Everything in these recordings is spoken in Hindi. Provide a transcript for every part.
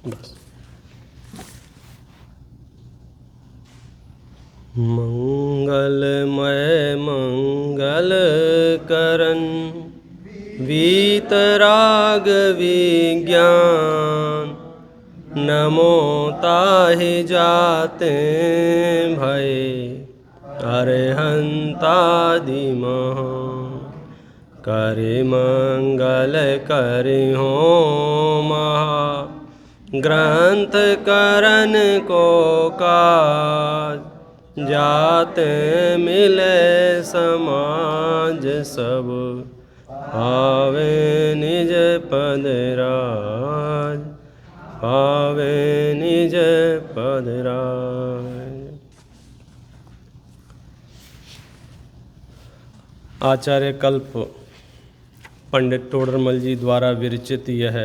बस। मंगलमय मंगल करन वीतराग विज्ञान, नमो ताहि जाते भय अरहंतादि महान। करे मंगल करि हो महा, ग्रंथ करन को काज, जाते मिले समाज सब, पावे निज पद राज, पावे निज पद राज। आचार्य कल्प पंडित टोडरमल जी द्वारा विरचित यह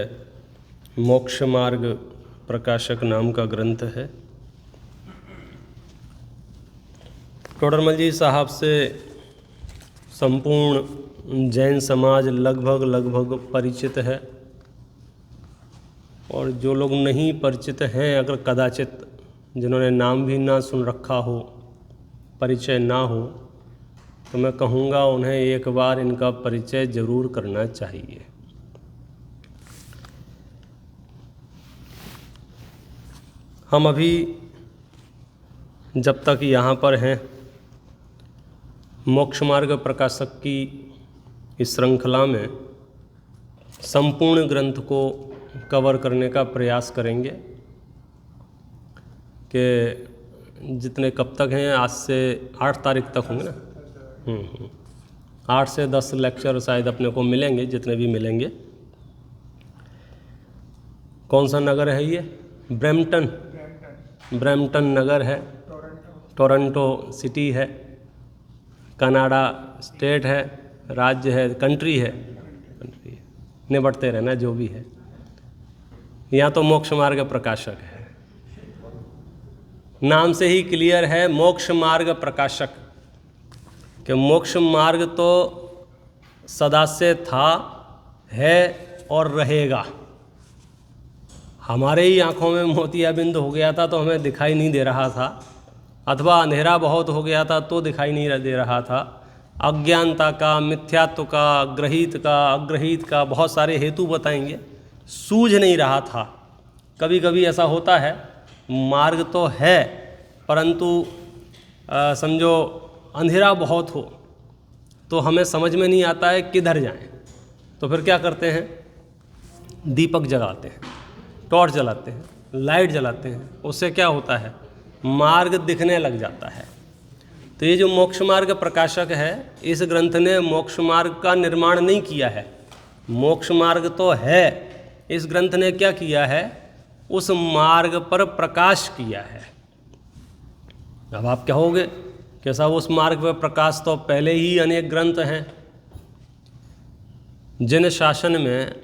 मोक्ष मार्ग प्रकाशक नाम का ग्रंथ है। टोडरमल जी साहब से संपूर्ण जैन समाज लगभग परिचित है, और जो लोग नहीं परिचित हैं, अगर कदाचित जिन्होंने नाम भी ना सुन रखा हो, परिचय ना हो, तो मैं कहूँगा उन्हें एक बार इनका परिचय जरूर करना चाहिए। हम अभी जब तक यहाँ पर हैं, मोक्ष मार्ग प्रकाशक की इस श्रृंखला में संपूर्ण ग्रंथ को कवर करने का प्रयास करेंगे कि जितने कब तक हैं, आज से 8 तारीख तक होंगे ना। 8 से 10 लेक्चर शायद अपने को मिलेंगे, जितने भी मिलेंगे। कौन सा नगर है ये? ब्रैम्पटन नगर है, टोरंटो सिटी है, कनाडा स्टेट है, राज्य है, कंट्री है, निबटते रहना जो भी है। यहाँ तो मोक्ष मार्ग प्रकाशक है, नाम से ही क्लियर है, मोक्ष मार्ग प्रकाशक। कि मोक्ष मार्ग तो सदा से था, है और रहेगा। हमारे ही आँखों में मोतियाबिंद हो गया था तो हमें दिखाई नहीं दे रहा था, अथवा अंधेरा बहुत हो गया था तो दिखाई नहीं दे रहा था। अज्ञानता का, मिथ्यात्व का, अग्रहित का बहुत सारे हेतु बताएंगे, सूझ नहीं रहा था। कभी कभी ऐसा होता है, मार्ग तो है परंतु समझो अंधेरा बहुत हो तो हमें समझ में नहीं आता है किधर जाएं। तो फिर क्या करते हैं? दीपक जलाते हैं, टॉर्च जलाते हैं, लाइट जलाते हैं। उससे क्या होता है? मार्ग दिखने लग जाता है। तो ये जो मोक्ष मार्ग प्रकाशक है, इस ग्रंथ ने मोक्ष मार्ग का निर्माण नहीं किया है। मोक्ष मार्ग तो है, इस ग्रंथ ने क्या किया है? उस मार्ग पर प्रकाश किया है। अब आप कहोगे कैसा? उस मार्ग पर प्रकाश तो पहले ही अनेक ग्रंथ हैं। जिन शासन में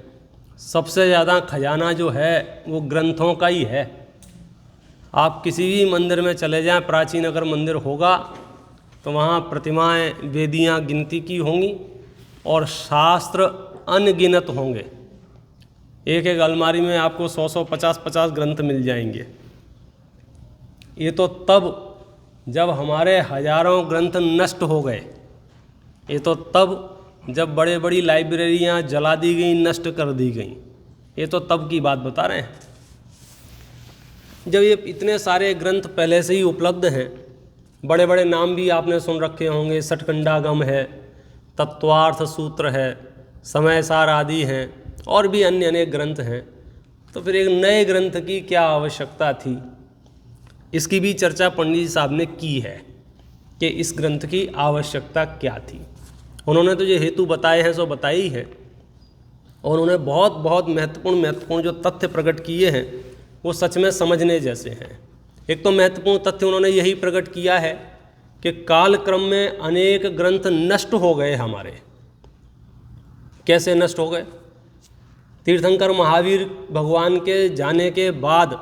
सबसे ज़्यादा खजाना जो है वो ग्रंथों का ही है। आप किसी भी मंदिर में चले जाएं, प्राचीन अगर मंदिर होगा तो वहाँ प्रतिमाएं, वेदियाँ गिनती की होंगी और शास्त्र अनगिनत होंगे। एक एक अलमारी में आपको 100 50 ग्रंथ मिल जाएंगे। ये तो तब जब हमारे हजारों ग्रंथ नष्ट हो गए, ये तो तब जब बड़े बड़ी लाइब्रेरियाँ जला दी गई, नष्ट कर दी गई। ये तो तब की बात बता रहे हैं, जब ये इतने सारे ग्रंथ पहले से ही उपलब्ध हैं। बड़े बड़े नाम भी आपने सुन रखे होंगे, सठखंडागम है, तत्वार्थ सूत्र है, समय सार आदि हैं, और भी अन्य अनेक ग्रंथ हैं। तो फिर एक नए ग्रंथ की क्या आवश्यकता थी? इसकी भी चर्चा पंडित जी साहब ने की है कि इस ग्रंथ की आवश्यकता क्या थी। उन्होंने तो ये हेतु बताए हैं सो बताए ही हैं, और उन्होंने बहुत बहुत महत्वपूर्ण जो तथ्य प्रकट किए हैं वो सच में समझने जैसे हैं। एक तो महत्वपूर्ण तथ्य उन्होंने यही प्रकट किया है कि काल क्रम में अनेक ग्रंथ नष्ट हो गए हमारे। कैसे नष्ट हो गए? तीर्थंकर महावीर भगवान के जाने के बाद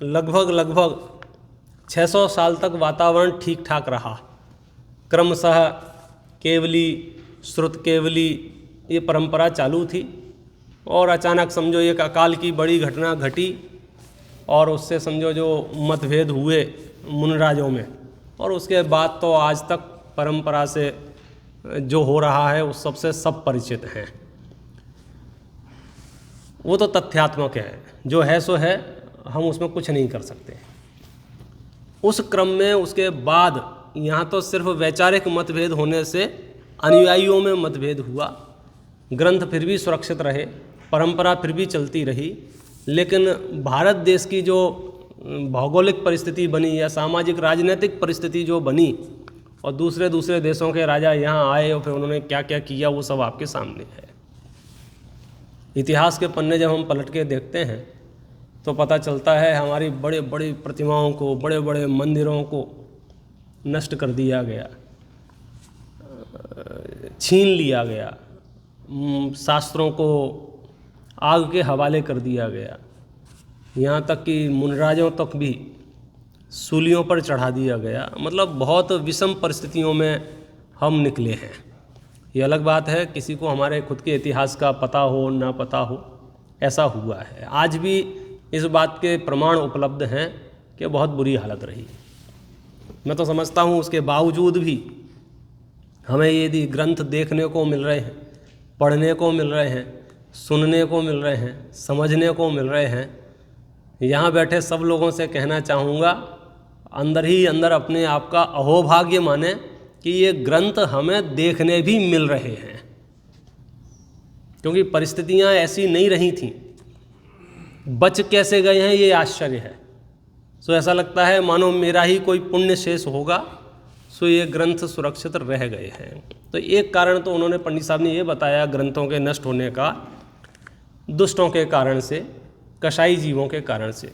लगभग 600 साल तक वातावरण ठीक ठाक रहा। क्रमशः केवली, श्रुत केवली ये परंपरा चालू थी, और अचानक समझो एक अकाल की बड़ी घटना घटी और उससे समझो जो मतभेद हुए मुनराजों में, और उसके बाद तो आज तक परंपरा से जो हो रहा है उस सबसे सब परिचित हैं। वो तो तथ्यात्मक है, जो है सो है, हम उसमें कुछ नहीं कर सकते। उस क्रम में उसके बाद यहाँ तो सिर्फ वैचारिक मतभेद होने से अनुयायियों में मतभेद हुआ, ग्रंथ फिर भी सुरक्षित रहे, परंपरा फिर भी चलती रही, लेकिन भारत देश की जो भौगोलिक परिस्थिति बनी या सामाजिक राजनीतिक परिस्थिति जो बनी, और दूसरे दूसरे देशों के राजा यहाँ आए और फिर उन्होंने क्या क्या किया, वो सब आपके सामने है। इतिहास के पन्ने जब हम पलट के देखते हैं तो पता चलता है हमारी बड़े बड़ी प्रतिमाओं को, बड़े बड़े मंदिरों को नष्ट कर दिया गया, छीन लिया गया, शास्त्रों को आग के हवाले कर दिया गया, यहाँ तक कि मुनराजों तक भी सूलियों पर चढ़ा दिया गया। मतलब बहुत विषम परिस्थितियों में हम निकले हैं। ये अलग बात है, किसी को हमारे खुद के इतिहास का पता हो ना पता हो, ऐसा हुआ है। आज भी इस बात के प्रमाण उपलब्ध हैं कि बहुत बुरी हालत रही। मैं तो समझता हूँ उसके बावजूद भी हमें यदि ग्रंथ देखने को मिल रहे हैं, पढ़ने को मिल रहे हैं, सुनने को मिल रहे हैं, समझने को मिल रहे हैं, यहाँ बैठे सब लोगों से कहना चाहूँगा, अंदर ही अंदर अपने आप का अहोभाग्य माने कि ये ग्रंथ हमें देखने भी मिल रहे हैं, क्योंकि परिस्थितियाँ ऐसी नहीं रही थीं। बच कैसे गए हैं ये आश्चर्य है। सो ऐसा लगता है मानो मेरा ही कोई पुण्य शेष होगा, सो ये ग्रंथ सुरक्षित रह गए हैं। तो एक कारण तो उन्होंने, पंडित साहब ने ये बताया ग्रंथों के नष्ट होने का, दुष्टों के कारण से, कसाई जीवों के कारण से।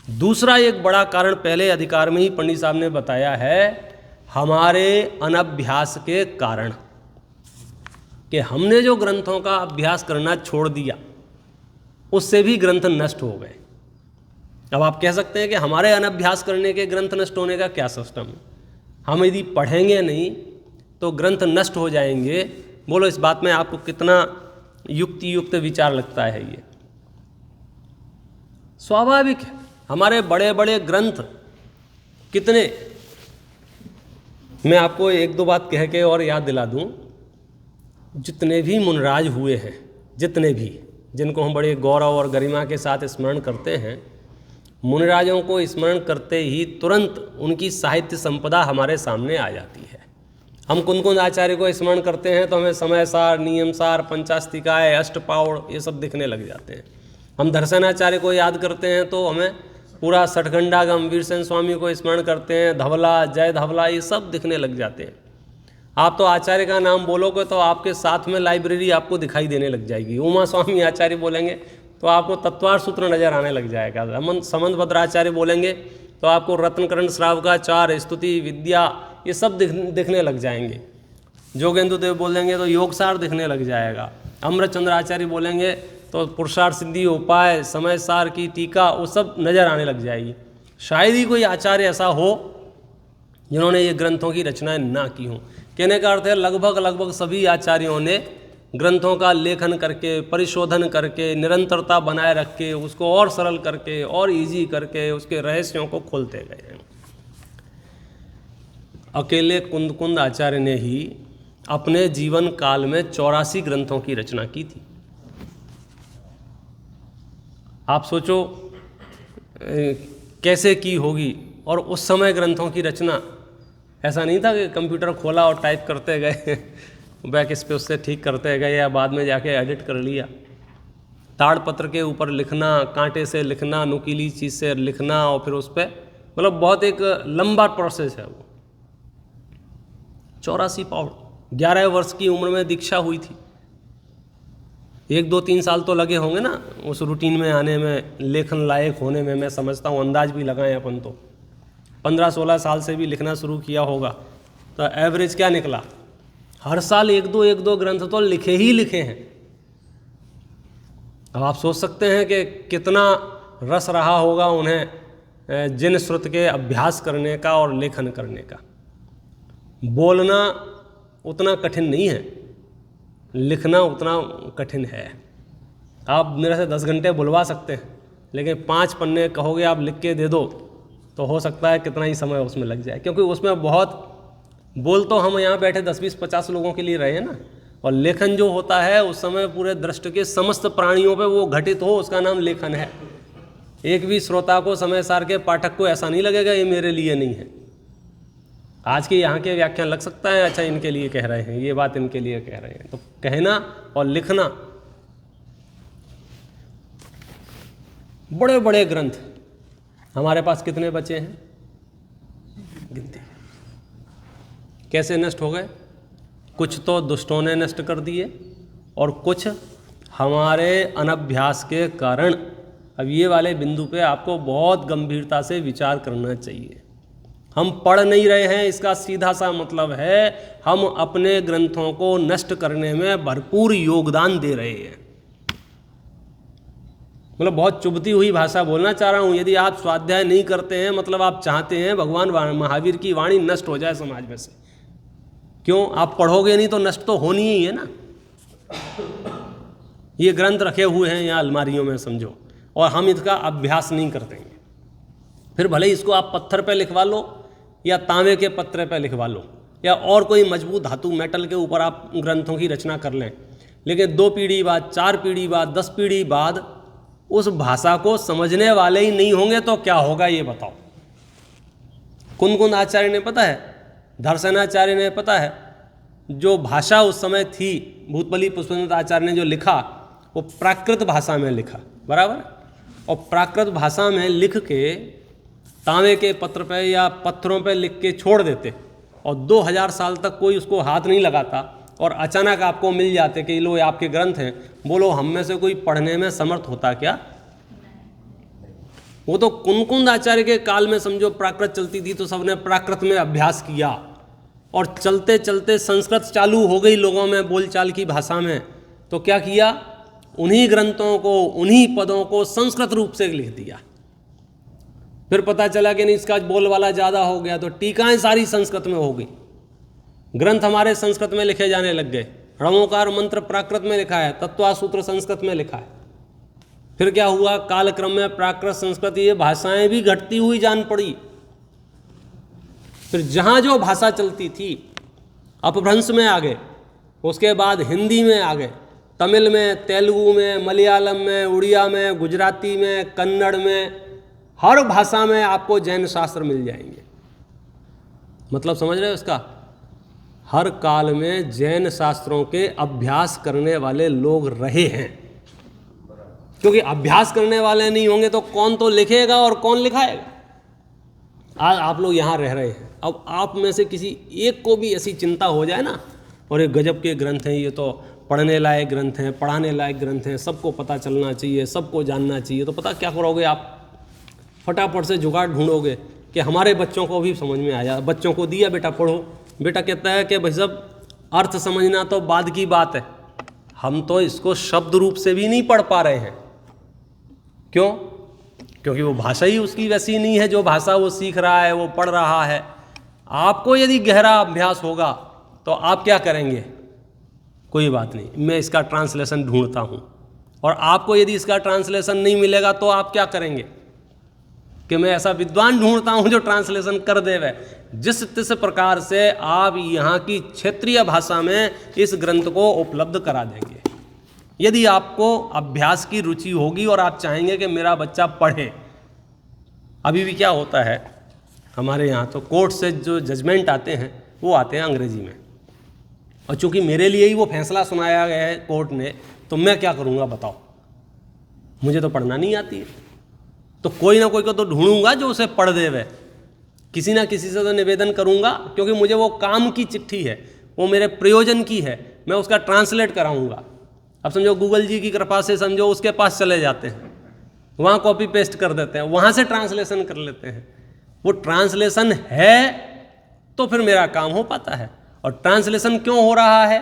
दूसरा एक बड़ा कारण पहले अधिकार में ही पंडित साहब ने बताया है, हमारे अनभ्यास के कारण, कि हमने जो ग्रंथों का अभ्यास करना छोड़ दिया उससे भी ग्रंथ नष्ट हो गए। अब आप कह सकते हैं कि हमारे अनभ्यास करने के ग्रंथ नष्ट होने का क्या सिस्टम है, हम यदि पढ़ेंगे नहीं तो ग्रंथ नष्ट हो जाएंगे। बोलो इस बात में आपको कितना युक्त विचार लगता है? ये स्वाभाविक है। हमारे बड़े बड़े ग्रंथ कितने, मैं आपको एक दो बात कह के और याद दिला दूं, जितने भी मुनराज हुए हैं, जितने भी, जिनको हम बड़े गौरव और गरिमा के साथ स्मरण करते हैं, मुनराजों को स्मरण करते ही तुरंत उनकी साहित्य संपदा हमारे सामने आ जाती है। हम कुंद आचार्य को स्मरण करते हैं तो हमें समय सार, नियम सार, पंचास्तिकाय, अष्टपाउड़ ये सब दिखने लग जाते हैं। हम दर्शनाचार्य को याद करते हैं तो हमें पूरा सठगंडागम, वीरसेन स्वामी को स्मरण करते हैं, धवला, जय धवला, ये सब दिखने लग जाते हैं। आप तो आचार्य का नाम बोलोगे तो आपके साथ में लाइब्रेरी आपको दिखाई देने लग जाएगी। उमा स्वामी आचार्य बोलेंगे तो आपको तत्वार सूत्र नजर आने लग जाएगा। समंत भद्राचार्य बोलेंगे तो आपको रत्नकरण श्रावकाचार, स्तुति, विद्या, ये सब दिखने लग जाएंगे। जोगेंद्र देव बोलेंगे तो योगसार दिखने लग जाएगा। अमृतचंद्र आचार्य बोलेंगे तो पुरुषार्थ सिद्धि उपाय, समय सार की टीका, वो सब नज़र आने लग जाएगी। शायद ही कोई आचार्य ऐसा हो जिन्होंने ये ग्रंथों की रचनाएं ना की हों। कहने का अर्थ है लगभग सभी आचार्यों ने ग्रंथों का लेखन करके, परिशोधन करके, निरंतरता बनाए रख के, उसको और सरल करके और इजी करके उसके रहस्यों को खोलते गए हैं। अकेले कुंद आचार्य ने ही अपने जीवन काल में 84 ग्रंथों की रचना की थी। आप सोचो कैसे की होगी। और उस समय ग्रंथों की रचना ऐसा नहीं था कि कंप्यूटर खोला और टाइप करते गए, बैक स्पेस से ठीक करते गए या बाद में जाके एडिट कर लिया। ताड़पत्र के ऊपर लिखना, कांटे से लिखना, नुकीली चीज़ से लिखना और फिर उस पर, मतलब बहुत एक लंबा प्रोसेस है वो। 84 पाउंड, 11 वर्ष की उम्र में दीक्षा हुई थी। 1, 2, 3 साल तो लगे होंगे ना उस रूटीन में आने में, लेखन लायक होने में। मैं समझता हूँ अंदाज भी लगाएं अपन तो 15-16 साल से भी लिखना शुरू किया होगा तो एवरेज क्या निकला, हर साल 1-2 ग्रंथ तो लिखे ही लिखे हैं। अब आप सोच सकते हैं कि कितना रस रहा होगा उन्हें जिन श्रुत के अभ्यास करने का और लेखन करने का। बोलना उतना कठिन नहीं है, लिखना उतना कठिन है। आप मेरे से 10 घंटे बुलवा सकते हैं, लेकिन 5 पन्ने कहोगे आप लिख के दे दो तो हो सकता है कितना ही समय उसमें लग जाए, क्योंकि उसमें बहुत बोल तो हम यहाँ बैठे 10, 20, 50 लोगों के लिए रहे हैं ना, और लेखन जो होता है उस समय पूरे दृष्टि के समस्त प्राणियों पे वो घटित हो, उसका नाम लेखन है। एक भी श्रोता को, समय सार के पाठक को ऐसा नहीं लगेगा ये मेरे लिए नहीं है। आज के यहाँ के व्याख्यान लग सकता है अच्छा इनके लिए कह रहे हैं, ये बात इनके लिए कह रहे हैं, तो कहना और लिखना बड़े बड़े ग्रंथ हमारे पास कितने बचे हैं गिनती। कैसे नष्ट हो गए? कुछ तो दुष्टों ने नष्ट कर दिए और कुछ हमारे अनभ्यास के कारण। अब ये वाले बिंदु पे आपको बहुत गंभीरता से विचार करना चाहिए। हम पढ़ नहीं रहे हैं, इसका सीधा सा मतलब है हम अपने ग्रंथों को नष्ट करने में भरपूर योगदान दे रहे हैं। मतलब बहुत चुभती हुई भाषा बोलना चाह रहा हूँ। यदि आप स्वाध्याय नहीं करते हैं, मतलब आप चाहते हैं भगवान महावीर की वाणी नष्ट हो जाए समाज में से। क्यों? आप पढ़ोगे नहीं तो नष्ट तो होनी ही है ना। ये ग्रंथ रखे हुए हैं यहाँ अलमारियों में समझो, और हम इसका अभ्यास नहीं करते हैं। फिर भले इसको आप पत्थर पे लिखवा लो या तांबे के पत्रे पे लिखवा लो या और कोई मजबूत धातु मेटल के ऊपर आप ग्रंथों की रचना कर लें, लेकिन 2 पीढ़ी बाद, 4 पीढ़ी बाद, 10 पीढ़ी बाद उस भाषा को समझने वाले ही नहीं होंगे तो क्या होगा ये बताओ। कुंद आचार्य ने पता है, दर्शनाचार्य ने पता है, जो भाषा उस समय थी, भूतबली पुष्पेंद्र आचार्य ने जो लिखा वो प्राकृत भाषा में लिखा, बराबर। और प्राकृत भाषा में लिख के तांबे के पत्र पे या पत्थरों पे लिख के छोड़ देते और 2000 साल तक कोई उसको हाथ नहीं लगाता, और अचानक आपको मिल जाते कि लो आपके ग्रंथ हैं। बोलो हम में से कोई पढ़ने में समर्थ होता क्या? वो तो कुंद आचार्य के काल में समझो प्राकृत चलती थी तो सबने प्राकृत में अभ्यास किया, और चलते चलते संस्कृत चालू हो गई लोगों में बोलचाल की भाषा में, तो क्या किया? उन्हीं ग्रंथों को, उन्हीं पदों को संस्कृत रूप से लिख दिया। फिर पता चला कि नहीं इसका बोलबाला ज़्यादा हो गया तो टीकाएं सारी संस्कृत में हो गई, ग्रंथ हमारे संस्कृत में लिखे जाने लग गए। रणोकार मंत्र प्राकृत में लिखा है, तत्वासूत्र संस्कृत में लिखा है। फिर क्या हुआ? कालक्रम में प्राकृत संस्कृत ये भाषाएं भी घटती हुई जान पड़ी। फिर जहाँ जो भाषा चलती थी अपभ्रंश में आ गए, उसके बाद हिंदी में आ गए, तमिल में, तेलुगु में, मलयालम में, उड़िया में, गुजराती में, कन्नड़ में, हर भाषा में आपको जैन शास्त्र मिल जाएंगे। मतलब समझ रहे हो इसका? हर काल में जैन शास्त्रों के अभ्यास करने वाले लोग रहे हैं, क्योंकि अभ्यास करने वाले नहीं होंगे तो कौन तो लिखेगा और कौन लिखाएगा। आज आप लोग यहाँ रह रहे हैं, अब आप में से किसी एक को भी ऐसी चिंता हो जाए ना, और ये गजब के ग्रंथ हैं, ये तो पढ़ने लायक ग्रंथ हैं, पढ़ाने लायक ग्रंथ हैं, सबको पता चलना चाहिए, सबको जानना चाहिए, तो पता क्या करोगे आप? फटाफट से जुगाड़ ढूंढोगे कि हमारे बच्चों को भी समझ में आ जाए। बच्चों को दिया बेटा पढ़ो, बेटा कहता है कि भाई साहब अर्थ समझना तो बाद की बात है, हम तो इसको शब्द रूप से भी नहीं पढ़ पा रहे हैं। क्यों? क्योंकि वो भाषा ही उसकी वैसी नहीं है जो भाषा वो सीख रहा है, वो पढ़ रहा है। आपको यदि गहरा अभ्यास होगा तो आप क्या करेंगे? कोई बात नहीं, मैं इसका ट्रांसलेशन ढूंढता हूँ। और आपको यदि इसका ट्रांसलेशन नहीं मिलेगा तो आप क्या करेंगे? कि मैं ऐसा विद्वान ढूंढता हूँ जो ट्रांसलेशन कर देवे। जिस तिस प्रकार से आप यहाँ की क्षेत्रीय भाषा में इस ग्रंथ को उपलब्ध करा देंगे, यदि आपको अभ्यास की रुचि होगी और आप चाहेंगे कि मेरा बच्चा पढ़े। अभी भी क्या होता है हमारे यहाँ, तो कोर्ट से जो जजमेंट आते हैं वो आते हैं अंग्रेजी में, और चूंकि मेरे लिए ही वो फैसला सुनाया गया है कोर्ट ने, तो मैं क्या करूँगा बताओ? मुझे तो पढ़ना नहीं आती है, तो कोई ना कोई को तो ढूंढूंगा जो उसे पढ़ देवे। किसी ना किसी से तो निवेदन करूंगा, क्योंकि मुझे वो काम की चिट्ठी है, वो मेरे प्रयोजन की है, मैं उसका ट्रांसलेट कराऊंगा। अब समझो गूगल जी की कृपा से समझो उसके पास चले जाते हैं, वहाँ कॉपी पेस्ट कर देते हैं, वहाँ से ट्रांसलेशन कर लेते हैं। वो ट्रांसलेशन है तो फिर मेरा काम हो पाता है। और ट्रांसलेशन क्यों हो रहा है?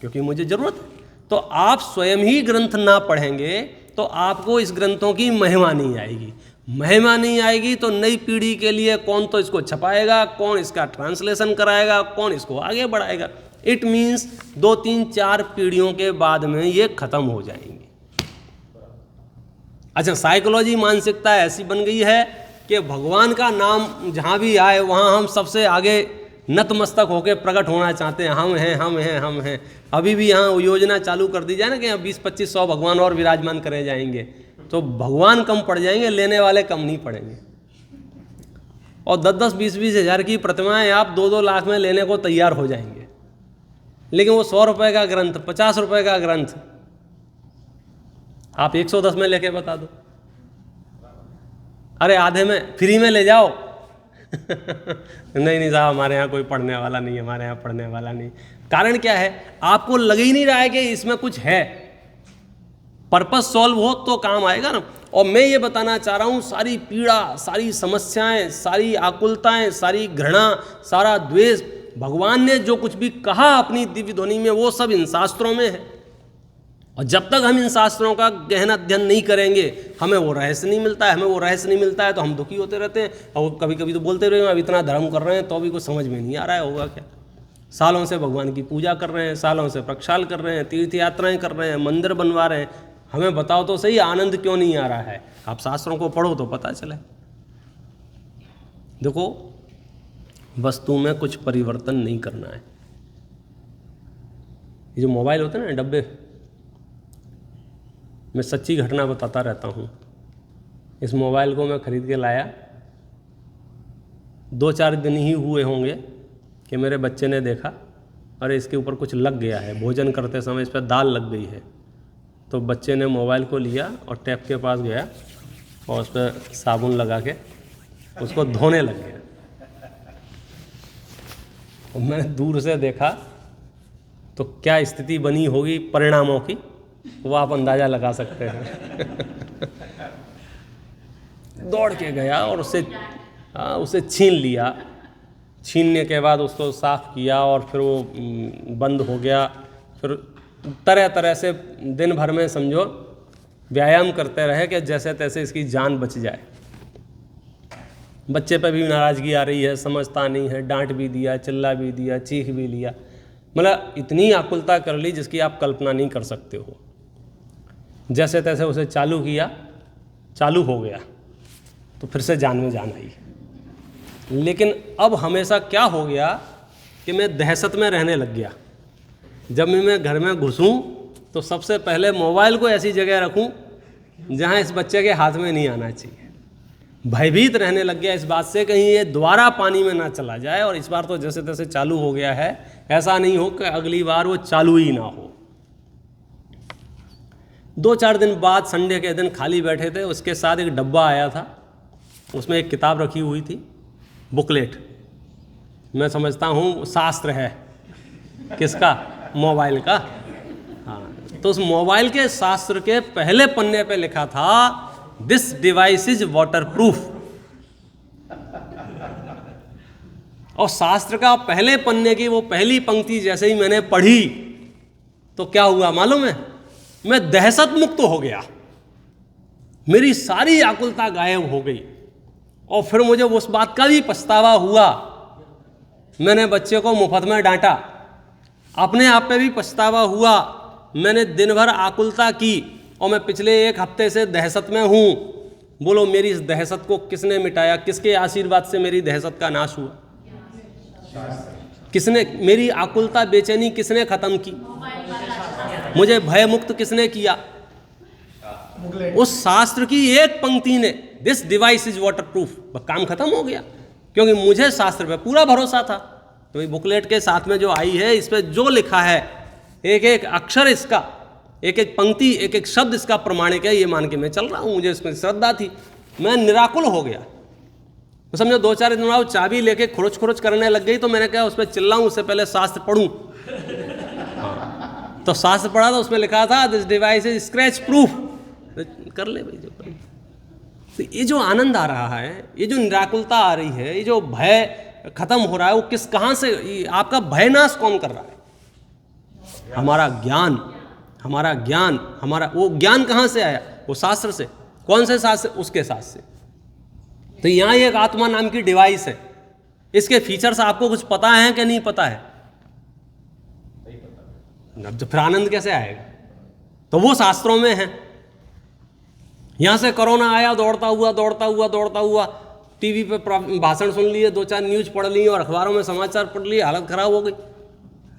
क्योंकि मुझे ज़रूरत है। तो आप स्वयं ही ग्रंथ ना पढ़ेंगे तो आपको इस ग्रंथों की महिमा नहीं आएगी। महिमा नहीं आएगी तो नई पीढ़ी के लिए कौन तो इसको छपाएगा, कौन इसका ट्रांसलेशन कराएगा, कौन इसको आगे बढ़ाएगा। इट मीन्स 2, 3, 4 पीढ़ियों के बाद में ये खत्म हो जाएंगे। अच्छा, साइकोलॉजी मानसिकता ऐसी बन गई है कि भगवान का नाम जहाँ भी आए वहाँ हम सबसे आगे नतमस्तक होकर प्रकट होना चाहते हैं, हम हैं हम हैं हम हैं। अभी भी यहाँ योजना चालू कर दी जाए ना कि यहाँ 20-25-100 भगवान और विराजमान करे जाएंगे, तो भगवान कम पड़ जाएंगे, लेने वाले कम नहीं पड़ेंगे। और 10-10, 20-20 हज़ार की प्रतिमाएं आप 2-2 लाख में लेने को तैयार हो जाएंगे, लेकिन वो 100 रुपये का ग्रंथ, 50 रुपये का ग्रंथ आप 110 में लेके बता दो, अरे आधे में फ्री में ले जाओ। नहीं साहब, हमारे यहाँ कोई पढ़ने वाला नहीं, हमारे यहाँ पढ़ने वाला नहीं। कारण क्या है? आपको लग ही नहीं रहा है कि इसमें कुछ है। पर्पस सॉल्व हो तो काम आएगा ना। और मैं ये बताना चाह रहा हूँ, सारी पीड़ा, सारी समस्याएं, सारी आकुलताएं, सारी घृणा, सारा द्वेष, भगवान ने जो कुछ भी कहा अपनी दिव्य ध्वनि में, वो सब इन शास्त्रों में है। और जब तक हम इन शास्त्रों का गहन अध्ययन नहीं करेंगे, हमें वो रहस्य नहीं मिलता है। हमें वो रहस्य नहीं मिलता है तो हम दुखी होते रहते हैं। और कभी कभी तो बोलते रहे, अब इतना धर्म कर रहे हैं तो भी कुछ समझ में नहीं आ रहा है, होगा क्या। सालों से भगवान की पूजा कर रहे हैं, सालों से प्रक्षाल कर रहे हैं, तीर्थ यात्राएं कर रहे हैं, मंदिर बनवा रहे हैं, हमें बताओ तो सही, आनंद क्यों नहीं आ रहा है? आप शास्त्रों को पढ़ो तो पता चले। देखो, वस्तु में कुछ परिवर्तन नहीं करना है। ये जो मोबाइल होते हैं ना डब्बे, मैं सच्ची घटना बताता रहता हूँ। इस मोबाइल को मैं खरीद के लाया, 2-4 दिन ही हुए होंगे कि मेरे बच्चे ने देखा, अरे इसके ऊपर कुछ लग गया है, भोजन करते समय इस पर दाल लग गई है। तो बच्चे ने मोबाइल को लिया और टैप के पास गया और उस पर साबुन लगा के उसको धोने लग गया। और मैंने दूर से देखा तो क्या स्थिति बनी होगी परिणामों की, वो आप अंदाज़ा लगा सकते हैं। दौड़ के गया और उसे छीन लिया। छीनने के बाद उसको साफ़ किया और फिर वो बंद हो गया। फिर तरह तरह से दिन भर में समझो व्यायाम करते रहे कि जैसे तैसे इसकी जान बच जाए। बच्चे पे भी नाराज़गी आ रही है, समझता नहीं है, डांट भी दिया, चिल्ला भी दिया, चीख भी लिया, मतलब इतनी आकुलता कर ली जिसकी आप कल्पना नहीं कर सकते हो। जैसे तैसे उसे चालू किया, चालू हो गया, तो फिर से जान में जान आई। लेकिन अब हमेशा क्या हो गया कि मैं दहशत में रहने लग गया। जब मैं घर में घुसूं तो सबसे पहले मोबाइल को ऐसी जगह रखूं जहां इस बच्चे के हाथ में नहीं आना चाहिए। भयभीत रहने लग गया इस बात से कहीं ये दोबारा पानी में ना चला जाए। और इस बार तो जैसे तैसे चालू हो गया है, ऐसा नहीं हो कि अगली बार वो चालू ही ना हो। 2-4 दिन बाद संडे के दिन खाली बैठे थे, उसके साथ एक डब्बा आया था, उसमें एक किताब रखी हुई थी, बुकलेट। मैं समझता हूँ शास्त्र है, किसका? मोबाइल का। हाँ, तो उस मोबाइल के शास्त्र के पहले पन्ने पे लिखा था, this device is water proof. और शास्त्र का पहले पन्ने की वो पहली पंक्ति जैसे ही मैंने पढ़ी तो क्या हुआ मालूम है? मैं दहशत मुक्त हो गया, मेरी सारी आकुलता गायब हो गई। और फिर मुझे उस बात का भी पछतावा हुआ, मैंने बच्चे को मुफ्त में डांटा, अपने आप पे भी पछतावा हुआ, मैंने दिन भर आकुलता की और मैं पिछले 1 हफ्ते से दहशत में हूँ। बोलो मेरी इस दहशत को किसने मिटाया? किसके आशीर्वाद से मेरी दहशत का नाश हुआ? किसने? मेरी आकुलता बेचैनी किसने खत्म की? मुझे भय मुक्त किसने किया? उस शास्त्र की एक पंक्ति ने, this device is water proof, काम खत्म हो गया। क्योंकि मुझे शास्त्र पे पूरा भरोसा था। तो ये बुकलेट के साथ में जो आई है, इस पे जो लिखा है, एक एक अक्षर इसका, एक एक पंक्ति, एक एक शब्द इसका प्रमाणिक है, ये मान के मैं चल रहा हूँ। मुझे इसमें श्रद्धा थी, मैं निराकुल हो गया। तो समझो 2-4 दिन बाद चाबी लेके खुरुच खुरुच करने लग गई, तो मैंने कहा उस पर चिल्लाऊँ उससे पहले शास्त्र पढ़ूँ। तो शास्त्र पढ़ा तो उसमें लिखा था, this device is scratch proof. कर ले भाई जो कर। तो ये जो आनंद आ रहा है, ये जो निराकुलता आ रही है, ये जो भय खत्म हो रहा है, वो कहाँ से? आपका भय नाश कौन कर रहा है? हमारा ज्ञान, हमारा ज्ञान, हमारा वो ज्ञान कहाँ से आया? वो शास्त्र से। कौन से शास्त्र? उसके शास्त्र से। तो यहाँ एक आत्मा नाम की डिवाइस है, इसके फीचर्स आपको कुछ पता है कि नहीं पता है? अब तो फिर आनंद कैसे आएगा? तो वो शास्त्रों में है। यहाँ से कोरोना आया, दौड़ता हुआ टीवी पे भाषण सुन लिए, 2-4 न्यूज़ पढ़ ली और अखबारों में समाचार पढ़ लिए, हालत ख़राब हो गई,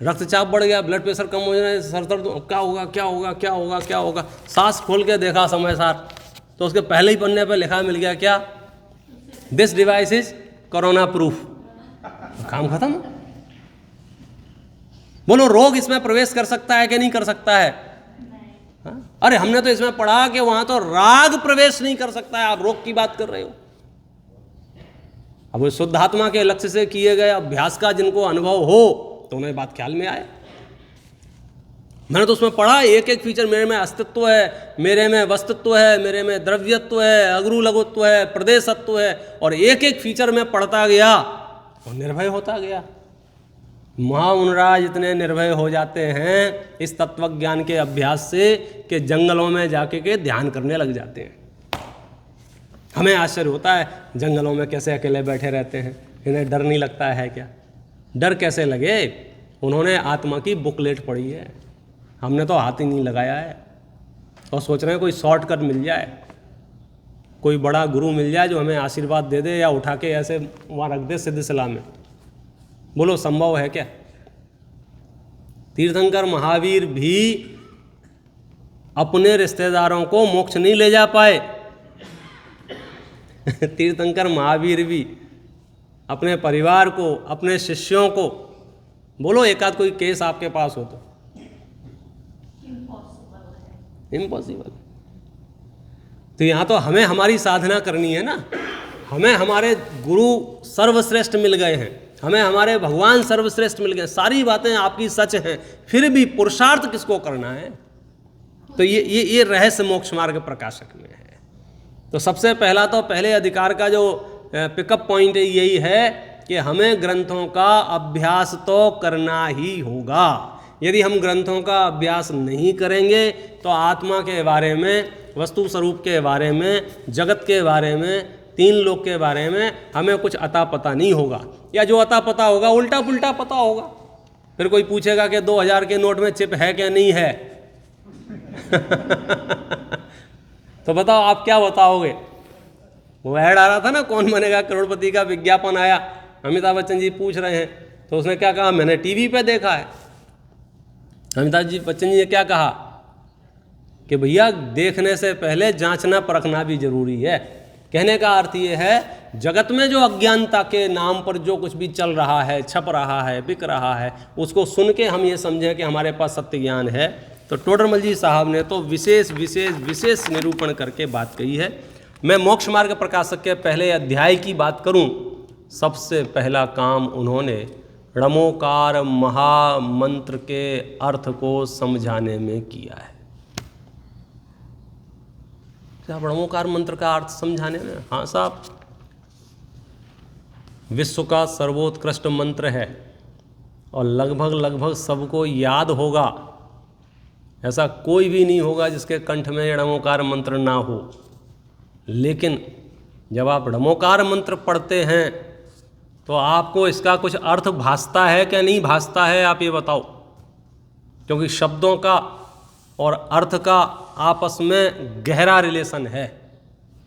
रक्तचाप बढ़ गया, ब्लड प्रेशर कम हो जाए, सर दर्द, क्या होगा। सांस खोल के देखा समाचार तो उसके पहले ही पन्ने पे लिखा मिल गया क्या, this device is corona proof. काम खत्म। बोलो रोग इसमें प्रवेश कर सकता है कि नहीं कर सकता है? अरे हमने तो इसमें पढ़ा कि वहां तो राग प्रवेश नहीं कर सकता है, आप रोग की बात कर रहे हो। अब वो शुद्धात्मा के लक्ष्य से किए गए अभ्यास का जिनको अनुभव हो तो उन्हें बात ख्याल में आए। मैंने तो उसमें पढ़ा, एक एक फीचर, मेरे में अस्तित्व है, मेरे में वस्तुत्व है, मेरे में द्रव्यत्व है, अग्रु लघुत्व है, प्रदेशत्व है, और एक एक फीचर में पढ़ता गया और निर्भय होता गया। महामुनराज इतने निर्भय हो जाते हैं इस तत्वज्ञान के अभ्यास से कि जंगलों में जाके के ध्यान करने लग जाते हैं। हमें आश्चर्य होता है जंगलों में कैसे अकेले बैठे रहते हैं, इन्हें डर नहीं लगता है क्या? डर कैसे लगे, उन्होंने आत्मा की बुकलेट पढ़ी है, हमने तो हाथ ही नहीं लगाया है और सोच रहे हैं कोई शॉर्टकट मिल जाए, कोई बड़ा गुरु मिल जाए जो हमें आशीर्वाद दे दे या उठा के ऐसे वहाँ रख दे सिद्ध सलाह में। बोलो संभव है क्या? तीर्थंकर महावीर भी अपने रिश्तेदारों को मोक्ष नहीं ले जा पाए। तीर्थंकर महावीर भी अपने परिवार को, अपने शिष्यों को, बोलो एक आध कोई केस आपके पास हो तो इम्पॉसिबल। तो यहाँ तो हमें हमारी साधना करनी है ना, हमें हमारे गुरु सर्वश्रेष्ठ मिल गए हैं, हमें हमारे भगवान सर्वश्रेष्ठ मिल गए, सारी बातें आपकी सच हैं, फिर भी पुरुषार्थ किसको करना है? तो ये रहस्य मोक्ष मार्ग प्रकाशक में है। तो सबसे पहला तो पहले अधिकार का जो पिकअप पॉइंट यही है कि हमें ग्रंथों का अभ्यास तो करना ही होगा। यदि हम ग्रंथों का अभ्यास नहीं करेंगे तो आत्मा के बारे में, वस्तु स्वरूप के बारे में, जगत के बारे में, तीन लोक के बारे में हमें कुछ अता पता नहीं होगा, या जो अता पता होगा उल्टा पुल्टा पता होगा। फिर कोई पूछेगा कि 2000 के नोट में चिप है क्या नहीं है? तो बताओ आप क्या बताओगे? वो ऐड आ रहा था ना, कौन बनेगा करोड़पति का विज्ञापन आया, अमिताभ बच्चन जी पूछ रहे हैं, तो उसने क्या कहा? मैंने टीवी पे देखा है। अमिताभ बच्चन जी ने क्या कहा कि भैया देखने से पहले जांचना परखना भी जरूरी है। कहने का अर्थ ये है जगत में जो अज्ञानता के नाम पर जो कुछ भी चल रहा है, छप रहा है, बिक रहा है, उसको सुन के हम ये समझें कि हमारे पास सत्य ज्ञान है। तो टोडरमल जी साहब ने तो विशेष निरूपण करके बात कही है। मैं मोक्ष मार्ग प्रकाशक के पहले अध्याय की बात करूं, सबसे पहला काम उन्होंने णमोकार महामंत्र के अर्थ को समझाने में किया है। क्या णमोकार मंत्र का अर्थ समझाने में? हाँ साहब, विश्व का सर्वोत्कृष्ट मंत्र है और लगभग सबको याद होगा। ऐसा कोई भी नहीं होगा जिसके कंठ में णमोकार मंत्र ना हो। लेकिन जब आप णमोकार मंत्र पढ़ते हैं तो आपको इसका कुछ अर्थ भासता है क्या नहीं भासता है, आप ये बताओ। क्योंकि शब्दों का और अर्थ का आपस में गहरा रिलेशन है।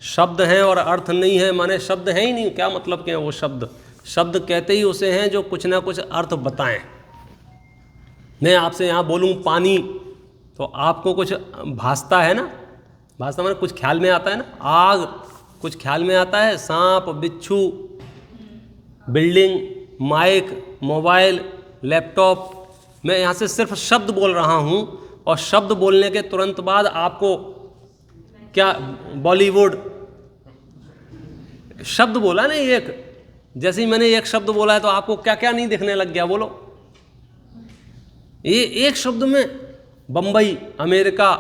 शब्द हैं और अर्थ नहीं है, माने शब्द है ही नहीं, क्या मतलब क्या वो शब्द? शब्द कहते ही उसे हैं जो कुछ ना कुछ अर्थ बताएं। मैं आपसे यहाँ बोलूँ पानी, तो आपको कुछ भासता है ना, भासता माने कुछ ख्याल में आता है ना। आग कुछ ख्याल में आता है, सांप, बिच्छू, बिल्डिंग, माइक, मोबाइल, लैपटॉप। मैं यहाँ से सिर्फ शब्द बोल रहा हूँ और शब्द बोलने के तुरंत बाद आपको क्या, बॉलीवुड शब्द बोला ना एक, जैसे ही मैंने एक शब्द बोला है तो आपको क्या क्या नहीं दिखने लग गया? बोलो। ये एक शब्द में बम्बई, अमेरिका,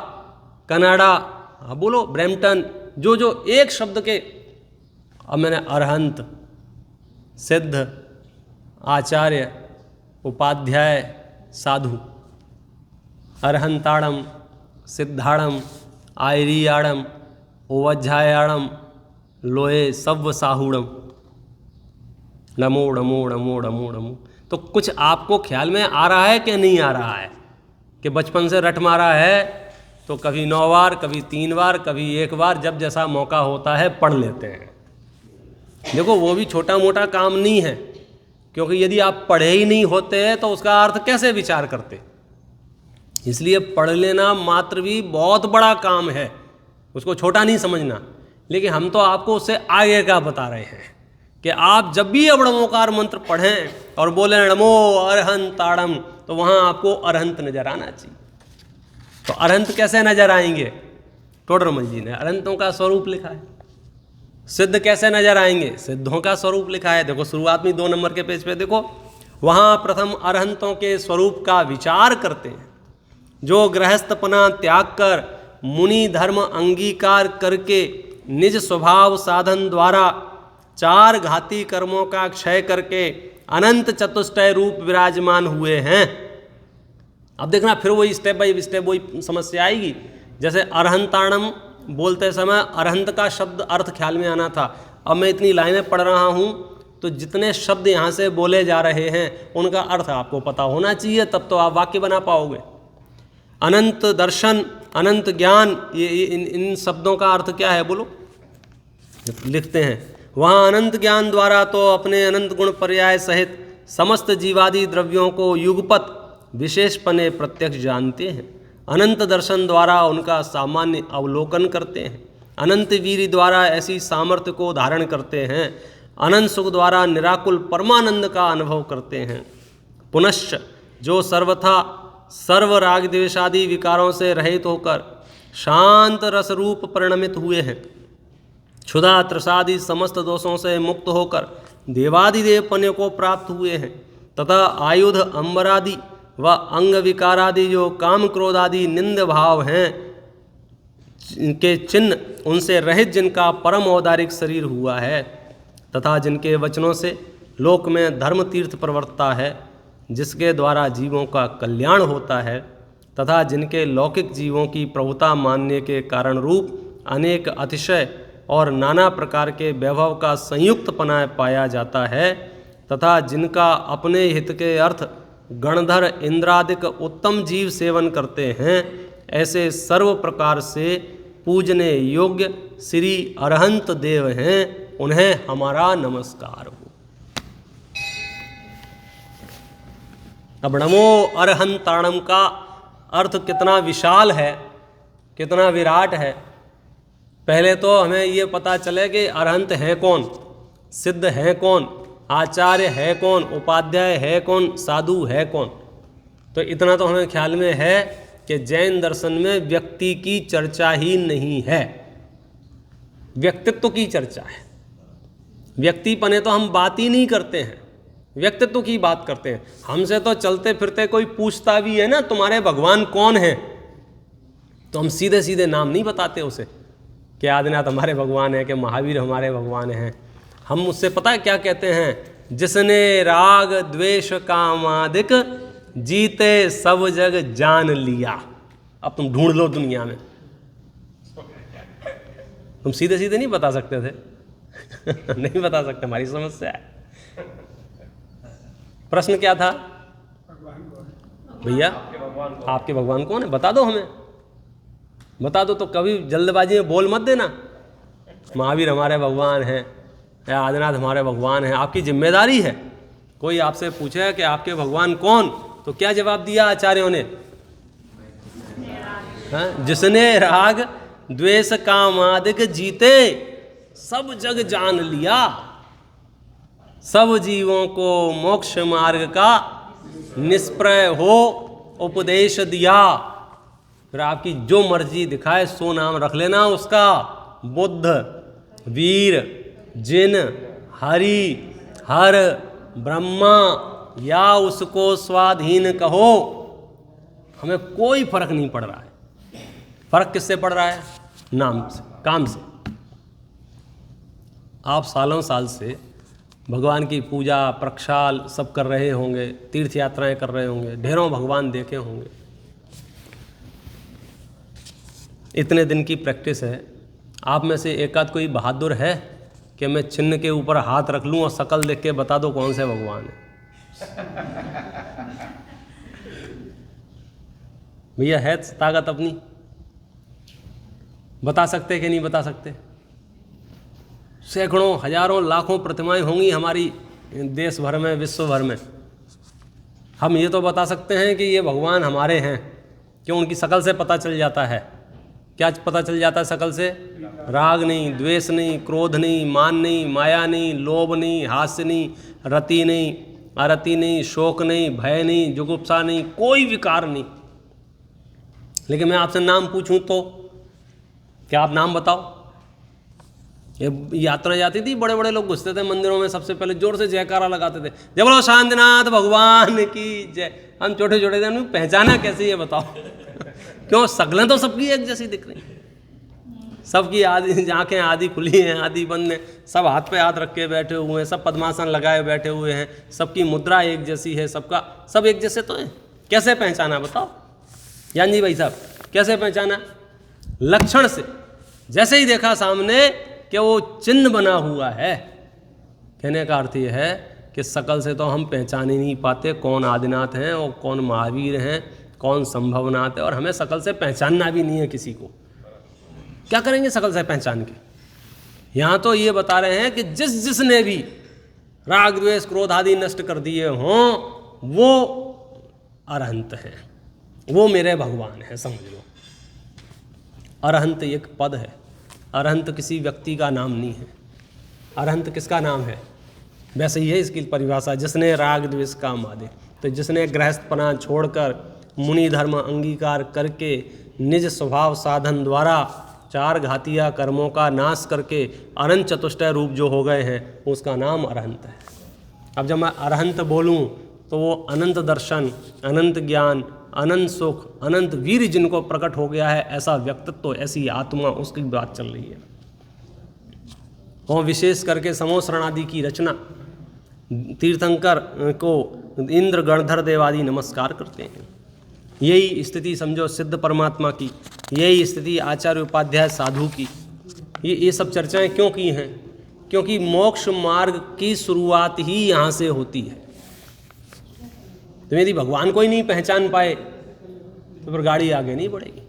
कनाडा, बोलो ब्रैम्पटन, जो एक शब्द के। अब मैंने अरहंत, सिद्ध, आचार्य, उपाध्याय, साधु, अरहंताड़म, सिद्धाड़म, आयरियाड़म, ओवज्झायाड़म, लोए सव्व साहुड़म, नमो नमो नमो नमो नमो। तो कुछ आपको ख्याल में आ रहा है कि नहीं आ रहा है? कि बचपन से रट मारा है तो कभी 9 बार, कभी 3 बार, कभी 1 बार, जब जैसा मौका होता है पढ़ लेते हैं। देखो वो भी छोटा मोटा काम नहीं है, क्योंकि यदि आप पढ़े ही नहीं होते तो उसका अर्थ कैसे विचार करते। इसलिए पढ़ लेना मात्र भी बहुत बड़ा काम है, उसको छोटा नहीं समझना। लेकिन हम तो आपको उससे आगे का बता रहे हैं कि आप जब भी अवड़मोकार मंत्र पढ़ें और बोले नमो अरहंताड़म, तो वहाँ आपको अरहंत नजर आना चाहिए। तो अरहंत कैसे नजर आएंगे? टोडरमल जी ने अरहंतों का स्वरूप लिखा है। सिद्ध कैसे नजर आएंगे? सिद्धों का स्वरूप लिखा है। देखो शुरुआत में 2 नंबर के पेज पे देखो, वहाँ प्रथम अरहंतों के स्वरूप का विचार करते हैं, जो गृहस्थपना त्याग कर मुनि धर्म अंगीकार करके निज स्वभाव साधन द्वारा 4 घाती कर्मों का क्षय करके अनंत चतुष्टय रूप विराजमान हुए हैं। अब देखना फिर वही स्टेप बाय स्टेप वही समस्या आएगी। जैसे अरहंताणम बोलते समय अरहंत का शब्द अर्थ ख्याल में आना था। अब मैं इतनी लाइनें पढ़ रहा हूँ तो जितने शब्द यहाँ से बोले जा रहे हैं उनका अर्थ आपको पता होना चाहिए, तब तो आप वाक्य बना पाओगे। अनंत दर्शन, अनंत ज्ञान, ये इन शब्दों का अर्थ क्या है बोलो? लिखते हैं वहाँ अनंत ज्ञान द्वारा तो अपने अनंत गुण पर्याय सहित समस्त जीवादि द्रव्यों को युगपत विशेषपने प्रत्यक्ष जानते हैं। अनंत दर्शन द्वारा उनका सामान्य अवलोकन करते हैं। अनंत वीर्य द्वारा ऐसी सामर्थ्य को धारण करते हैं। अनंत सुख द्वारा निराकुल परमानंद का अनुभव करते हैं। पुनश्च जो सर्वथा सर्व राग द्वेषादि विकारों से रहित होकर शांत रस रूप परिणमित हुए हैं, क्षुधा त्रसादि समस्त दोषों से मुक्त होकर देवादिदेव पने को प्राप्त हुए हैं, तथा आयुध अंबरादि व अंग विकारादि जो काम क्रोधादि निंद भाव हैं के चिन्ह उनसे रहित जिनका परम औदारिक शरीर हुआ है, तथा जिनके वचनों से लोक में धर्म तीर्थ प्रवर्तता है, जिसके द्वारा जीवों का कल्याण होता है, तथा जिनके लौकिक जीवों की प्रभुता मानने के कारण रूप अनेक अतिशय और नाना प्रकार के वैभव का संयुक्त पना पाया जाता है, तथा जिनका अपने हित के अर्थ गणधर इंद्रादिक उत्तम जीव सेवन करते हैं, ऐसे सर्व प्रकार से पूजने योग्य श्री अरहंत देव हैं, उन्हें हमारा नमस्कार हो। अब नमो अरहंताणम का अर्थ कितना विशाल है, कितना विराट है। पहले तो हमें ये पता चले कि अरहंत है कौन, सिद्ध है कौन, आचार्य है कौन, उपाध्याय है कौन, साधु है कौन। तो इतना तो हमें ख्याल में है कि जैन दर्शन में व्यक्ति की चर्चा ही नहीं है, व्यक्तित्व की चर्चा है। व्यक्तिपने तो हम बात ही नहीं करते हैं, व्यक्तित्व की बात करते हैं। हमसे तो चलते फिरते कोई पूछता भी है ना तुम्हारे भगवान कौन है, तो हम सीधे सीधे नाम नहीं बताते उसे कि आदिनाथ हमारे भगवान है, कि महावीर हमारे भगवान हैं। हम उससे पता है क्या कहते हैं? जिसने राग द्वेष कामादिक जीते सब जग जान लिया। अब तुम ढूंढ लो दुनिया में, तुम सीधे सीधे नहीं बता सकते थे नहीं बता सकते, हमारी समस्या है। प्रश्न क्या था भैया? आपके भगवान कौन है बता दो हमें, बता दो। तो कभी जल्दबाजी में बोल मत देना महावीर हमारे भगवान हैं या आदिनाथ हमारे भगवान हैं। आपकी जिम्मेदारी है। कोई आपसे पूछे कि आपके भगवान कौन, तो क्या जवाब दिया आचार्यों ने? जिसने राग द्वेष कामादिक जीते सब जग जान लिया, सब जीवों को मोक्ष मार्ग का निष्प्रय हो उपदेश दिया। फिर आपकी जो मर्जी दिखाए सो नाम रख लेना उसका। बुद्ध, वीर, जिन, हरि, हर, ब्रह्मा या उसको स्वाधीन कहो, हमें कोई फर्क नहीं पड़ रहा है। फर्क किससे पड़ रहा है? नाम से, काम से। आप सालों साल से भगवान की पूजा प्रक्षाल सब कर रहे होंगे, तीर्थ यात्राएं कर रहे होंगे, ढेरों भगवान देखे होंगे। इतने दिन की प्रैक्टिस है। आप में से एक आध कोई बहादुर है कि मैं चिन्ह के ऊपर हाथ रख लूं और शकल देख के बता दो कौन से भगवान है? भैया है ताकत अपनी? बता सकते कि नहीं बता सकते? सैकड़ों, हजारों, लाखों प्रतिमाएं होंगी हमारी देश भर में, विश्व भर में। हम ये तो बता सकते हैं कि ये भगवान हमारे हैं, क्यों? उनकी शकल से पता चल जाता है। क्या पता चल जाता है शकल से? राग नहीं, द्वेष नहीं, क्रोध नहीं, मान नहीं, माया नहीं, लोभ नहीं, हास्य नहीं, रति नहीं, अरति नहीं, शोक नहीं, भय नहीं, जुगुप्सा नहीं, कोई विकार नहीं। लेकिन मैं आपसे नाम पूछूं तो क्या आप नाम बताओ? ये यात्रा जाती थी, बड़े बड़े लोग घुसते थे मंदिरों में, सबसे पहले जोर से जयकारा लगाते थे, जय बोलो शांतिनाथ भगवान की जय। हम छोटे छोटे थे, हमें पहचाना कैसे ये बताओ? क्यों? शक्लें तो सबकी एक जैसी दिख रही, सबकी आधी आंखें आधी खुली हैं, आधी बंद हैं, सब हाथ पे हाथ रख के बैठे हुए हैं, सब पद्मासन लगाए बैठे हुए हैं, सबकी मुद्रा एक जैसी है, सबका सब एक जैसे तो है। कैसे पहचाना बताओ ज्ञान जी भाई साहब? कैसे पहचाना? लक्षण से। जैसे ही देखा सामने कि वो चिन्ह बना हुआ है, कहने का अर्थ ये है कि शकल से तो हम पहचान ही नहीं पाते कौन आदिनाथ हैं और कौन महावीर हैं, कौन संभवनाथ है, और हमें शकल से पहचानना भी नहीं है किसी को। क्या करेंगे शकल से पहचान के? यहाँ तो ये बता रहे हैं कि जिसने भी राग द्वेष क्रोध आदि नष्ट कर दिए हों वो अरहंत हैं, वो मेरे भगवान हैं, समझ लो। अरहंत एक पद है, अरहंत किसी व्यक्ति का नाम नहीं है। अरहंत किसका नाम है? वैसे ही है इसकी परिभाषा, जिसने राग द्वेष का मादे। तो जिसने गृहस्थपना छोड़कर मुनि धर्म अंगीकार करके निज स्वभाव साधन द्वारा चार घातिया कर्मों का नाश करके अनंत चतुष्टय रूप जो हो गए हैं, उसका नाम अरहंत है। अब जब मैं अरहंत बोलूं तो वो अनंत दर्शन, अनंत ज्ञान, अनंत सुख, अनंत वीर जिनको प्रकट हो गया है, ऐसा व्यक्तित्व, ऐसी आत्मा, उसकी बात चल रही है। और विशेष करके समोसरण आदि की रचना तीर्थंकर को इंद्र गणधर देवादि नमस्कार करते हैं। यही स्थिति समझो सिद्ध परमात्मा की, यही स्थिति आचार्य उपाध्याय साधु की। ये सब चर्चाएं क्यों की हैं? क्योंकि मोक्ष मार्ग की शुरुआत ही यहाँ से होती है। तो यदि भगवान को ही नहीं पहचान पाए तो फिर गाड़ी आगे नहीं बढ़ेगी।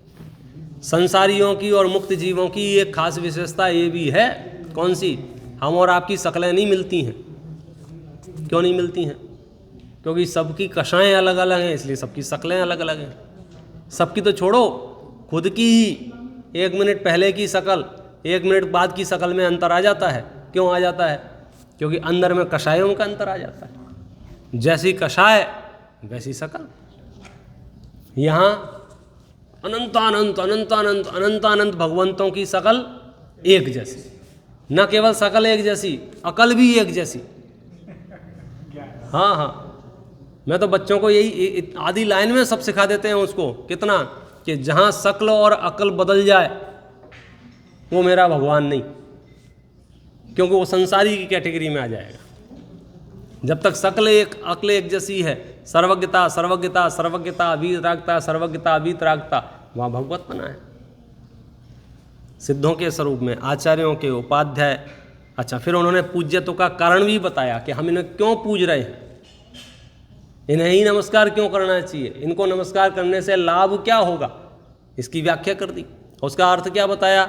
संसारियों की और मुक्त जीवों की एक खास विशेषता ये भी है, कौन सी? हम और आपकी शक्लें नहीं मिलती हैं। क्यों नहीं मिलती हैं? क्योंकि सबकी कषाएं अलग अलग हैं, इसलिए सबकी शक्लें अलग अलग हैं। सबकी तो छोड़ो, खुद की ही 1 मिनट पहले की शक्ल 1 मिनट बाद की शक्ल में अंतर आ जाता है। क्यों आ जाता है? क्योंकि अंदर में कषायों का अंतर आ जाता है। जैसी कषाय वैसी शक्ल। यहाँ अनंतानंत अनंतानंत अनंतानंत भगवंतों की शक्ल एक जैसी, न केवल शक्ल एक जैसी, अकल भी एक जैसी। हाँ हाँ, मैं तो बच्चों को यही आधी लाइन में सब सिखा देते हैं उसको, कितना कि जहाँ शक्ल और अकल बदल जाए वो मेरा भगवान नहीं, क्योंकि वो संसारी की कैटेगरी में आ जाएगा। जब तक शक्ल एक अकल एक जैसी है, सर्वज्ञता सर्वज्ञता सर्वज्ञता वीतरागता सर्वज्ञता वीतरागता, वहाँ भगवत बना है सिद्धों के स्वरूप में, आचार्यों के, उपाध्याय। अच्छा, फिर उन्होंने पूज्यत्व का कारण भी बताया कि हम इन्हें क्यों पूज रहे हैं, इन्हें ही नमस्कार क्यों करना चाहिए, इनको नमस्कार करने से लाभ क्या होगा, इसकी व्याख्या कर दी। उसका अर्थ क्या बताया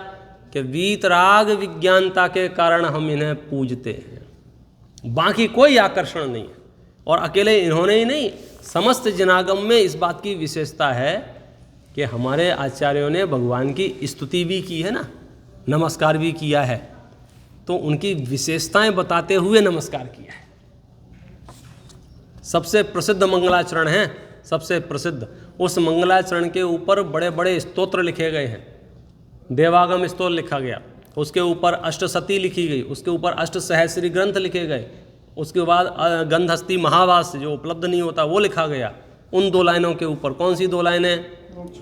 कि वीतराग विज्ञानता के कारण हम इन्हें पूजते हैं, बाकी कोई आकर्षण नहीं है। और अकेले इन्होंने ही नहीं, समस्त जनागम में इस बात की विशेषता है कि हमारे आचार्यों ने भगवान की स्तुति भी की है ना, नमस्कार भी किया है, तो उनकी विशेषताएं बताते हुए नमस्कार किया है। सबसे प्रसिद्ध मंगलाचरण है, सबसे प्रसिद्ध। उस मंगलाचरण के ऊपर बड़े बड़े स्तोत्र लिखे गए हैं। देवागम स्तोत्र लिखा गया, उसके ऊपर अष्टसती लिखी गई, उसके ऊपर अष्टसहस्री ग्रंथ लिखे गए, उसके बाद गंधहस्ती महाभाष्य जो उपलब्ध नहीं होता वो लिखा गया। उन 2 लाइनों के ऊपर, कौन सी 2 लाइनें?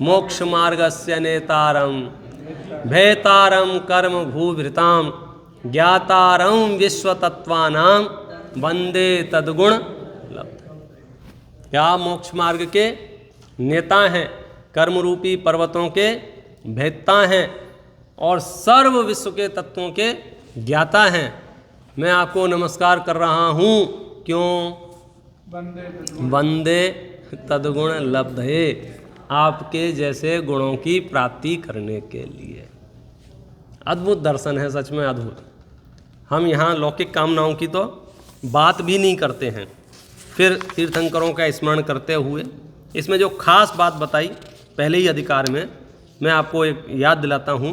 मोक्ष मार्गस्य नेतारम भेतारम कर्म भूभृताम ज्ञातारम विश्वतत्वानां वंदे तद्गुण लब्ध। क्या मोक्ष मार्ग के नेता हैं, कर्म रूपी पर्वतों के भेदता हैं और सर्व विश्व के तत्वों के ज्ञाता हैं। मैं आपको नमस्कार कर रहा हूँ, क्यों? वंदे तद्गुण लब्धे, आपके जैसे गुणों की प्राप्ति करने के लिए। अद्भुत दर्शन है, सच में अद्भुत। हम यहाँ लौकिक कामनाओं की तो बात भी नहीं करते हैं। फिर तीर्थंकरों का स्मरण करते हुए इसमें जो खास बात बताई पहले ही अधिकार में, मैं आपको एक याद दिलाता हूँ,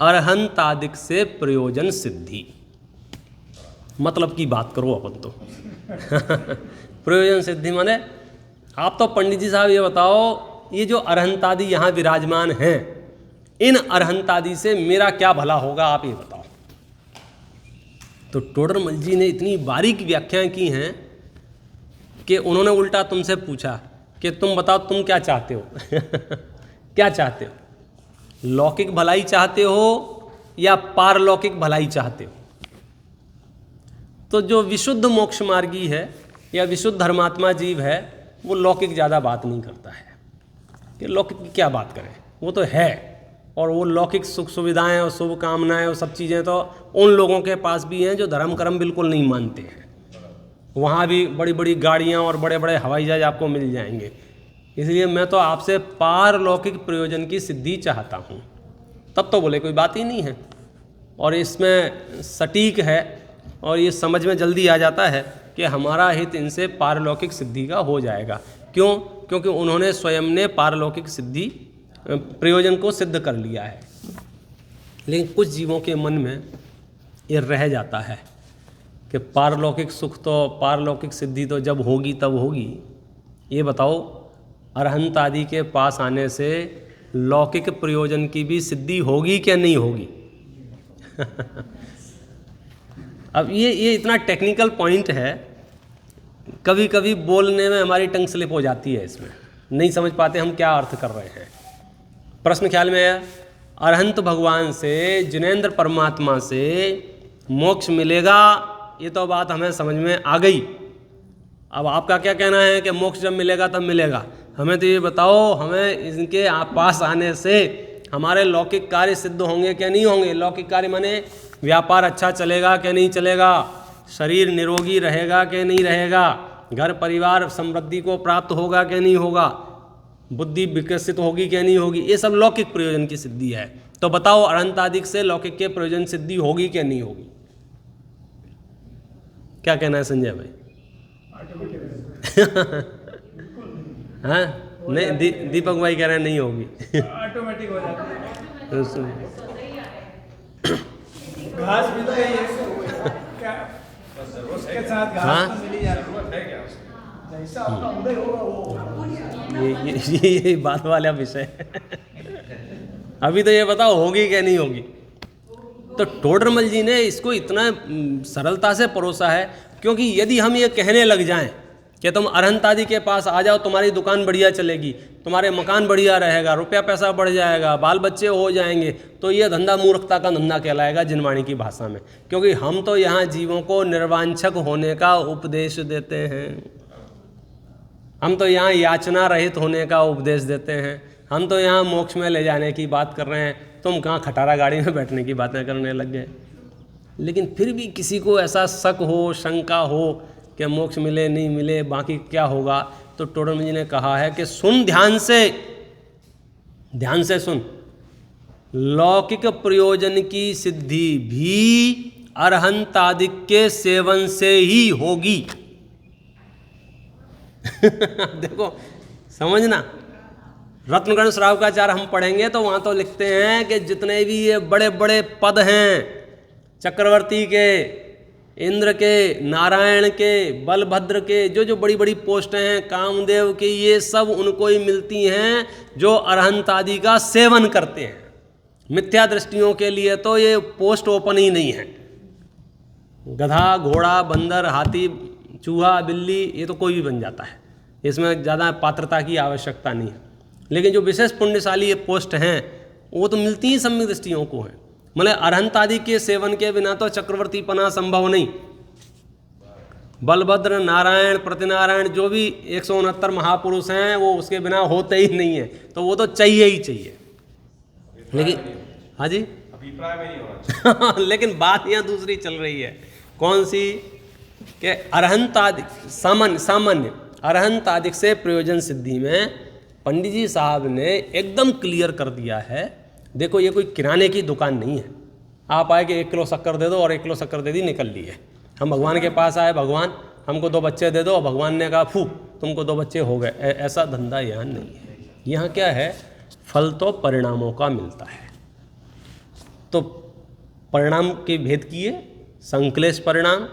अरहंतादिक से प्रयोजन सिद्धि। मतलब की बात करो अपन तो प्रयोजन सिद्धि माने आप तो पंडित जी साहब ये बताओ, ये जो अरहंतादि यहाँ विराजमान हैं, इन अरहंतादि से मेरा क्या भला होगा, आप ये बताओ। तो टोडरमल जी ने इतनी बारीक व्याख्याएं की हैं कि उन्होंने उल्टा तुमसे पूछा कि तुम बताओ तुम क्या चाहते हो क्या चाहते हो, लौकिक भलाई चाहते हो या पारलौकिक भलाई चाहते हो? तो जो विशुद्ध मोक्ष मार्गी है या विशुद्ध धर्मात्मा जीव है, वो लौकिक ज़्यादा बात नहीं करता है कि लौकिक की क्या बात करें, वो तो है। और वो लौकिक सुख सुविधाएं और शुभ कामनाएं और सब चीज़ें तो उन लोगों के पास भी हैं जो धर्म कर्म बिल्कुल नहीं मानते हैं। वहाँ भी बड़ी बड़ी गाड़ियाँ और बड़े बड़े हवाई जहाज आपको मिल जाएंगे। इसलिए मैं तो आपसे पारलौकिक प्रयोजन की सिद्धि चाहता हूँ। तब तो बोले कोई बात ही नहीं है। और इसमें सटीक है और ये समझ में जल्दी आ जाता है कि हमारा हित इनसे पारलौकिक सिद्धि का हो जाएगा। क्यों? क्योंकि उन्होंने स्वयं ने पारलौकिक सिद्धि प्रयोजन को सिद्ध कर लिया है। लेकिन कुछ जीवों के मन में ये रह जाता है कि पारलौकिक सुख तो, पारलौकिक सिद्धि तो जब होगी तब होगी। ये बताओ, अरहंत आदि के पास आने से लौकिक प्रयोजन की भी सिद्धि होगी क्या नहीं होगी? अब ये इतना टेक्निकल पॉइंट है, कभी कभी बोलने में हमारी टंग स्लिप हो जाती है, इसमें नहीं समझ पाते हम क्या अर्थ कर रहे हैं। प्रश्न ख्याल में है, अरहंत भगवान से, जिनेंद्र परमात्मा से मोक्ष मिलेगा, ये तो बात हमें समझ में आ गई। अब आपका क्या कहना है कि मोक्ष जब मिलेगा तब मिलेगा? हमें तो ये बताओ, हमें इनके पास आने से हमारे लौकिक कार्य सिद्ध होंगे क्या नहीं होंगे? लौकिक कार्य माने व्यापार अच्छा चलेगा क्या नहीं चलेगा, शरीर निरोगी रहेगा क्या नहीं रहेगा, घर परिवार समृद्धि को प्राप्त होगा क्या नहीं होगा, बुद्धि विकसित होगी क्या नहीं होगी, ये सब लौकिक प्रयोजन की सिद्धि है। तो बताओ, अरहंतादिक से लौकिक के प्रयोजन सिद्धि होगी क्या नहीं होगी? क्या कहना है संजय भाई? हाँ, नहीं, दीपक भाई कह रहे हैं नहीं होगी। ऑटोमेटिक हो जाती है। घास भी तो यही है क्या, उसके साथ घास तो मिली जाती है। जैसा आपका उदय होगा वो ये बात वाला विषय अभी तो ये बताओ होगी क्या नहीं होगी? तो टोडरमल जी ने इसको इतना सरलता से परोसा है, क्योंकि यदि हम ये कहने लग जाएं कि तुम अरहंत आदि के पास आ जाओ, तुम्हारी दुकान बढ़िया चलेगी, तुम्हारे मकान बढ़िया रहेगा, रुपया पैसा बढ़ जाएगा, बाल बच्चे हो जाएंगे, तो ये धंधा मूर्खता का धंधा कहलाएगा जिनवाणी की भाषा में। क्योंकि हम तो यहाँ जीवों को निर्वांछक होने का उपदेश देते हैं, हम तो यहाँ याचना रहित होने का उपदेश देते हैं, हम तो यहाँ मोक्ष में ले जाने की बात कर रहे हैं। तुम कहाँ खटारा गाड़ी में बैठने की बातें करने लग गए। लेकिन फिर भी किसी को ऐसा शक हो, शंका हो कि मोक्ष मिले नहीं मिले, बाकी क्या होगा, तो टोडरमल जी ने कहा है कि सुन, ध्यान से सुन, लौकिक प्रयोजन की सिद्धि भी अरहंतादिक के सेवन से ही होगी। देखो समझना, रत्नगण श्रावकाचार हम पढ़ेंगे तो वहाँ तो लिखते हैं कि जितने भी ये बड़े बड़े पद हैं, चक्रवर्ती के, इंद्र के, नारायण के, बलभद्र के, जो बड़ी बड़ी पोस्टें हैं, कामदेव के, ये सब उनको ही मिलती हैं जो अरहंत आदि का सेवन करते हैं। मिथ्या दृष्टियों के लिए तो ये पोस्ट ओपन ही नहीं है। गधा, घोड़ा, बंदर, हाथी, चूहा, बिल्ली, ये तो कोई भी बन जाता है, इसमें ज़्यादा पात्रता की आवश्यकता नहीं है। लेकिन जो विशेष पुण्यशाली ये पोस्ट हैं, वो तो मिलती ही सम्यक दृष्टियों को हैं। मतलब अरहंत आदि के सेवन के बिना तो चक्रवर्ती पना संभव नहीं। बलभद्र, नारायण, प्रतिनारायण, जो भी 169 महापुरुष हैं, वो उसके बिना होते ही नहीं है, तो वो तो चाहिए ही चाहिए। लेकिन हाँ जी, अभिप्राय में नहीं होना। लेकिन बात यहाँ दूसरी चल रही है। कौन सी? कि अरहंत आदि सामान्य अरहंत आदि से प्रयोजन सिद्धि में पंडित जी साहब ने एकदम क्लियर कर दिया है। देखो, ये कोई किराने की दुकान नहीं है, आप आए कि 1 किलो शक्कर दे दो और 1 किलो शक्कर दे दी, निकल लिए। हम भगवान के पास आए, भगवान हमको 2 बच्चे दे दो, और भगवान ने कहा फू तुमको 2 बच्चे हो गए। ऐसा धंधा यहाँ नहीं है। यहाँ क्या है, फल तो परिणामों का मिलता है। तो परिणाम के भेद किए, संक्लेश परिणाम,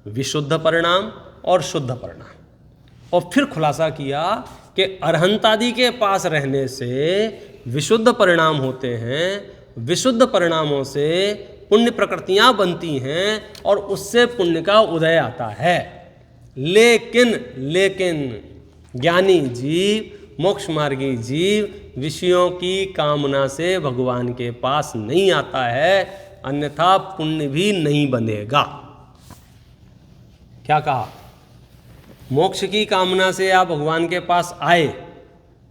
विशुद्ध परिणाम और शुद्ध परिणाम, और फिर खुलासा किया कि अरहंतादि के पास रहने से विशुद्ध परिणाम होते हैं, विशुद्ध परिणामों से पुण्य प्रकृतियां बनती हैं और उससे पुण्य का उदय आता है। लेकिन ज्ञानी जीव, मोक्ष मार्गी जीव विषयों की कामना से भगवान के पास नहीं आता है, अन्यथा पुण्य भी नहीं बनेगा। क्या कहा, मोक्ष की कामना से आप भगवान के पास आए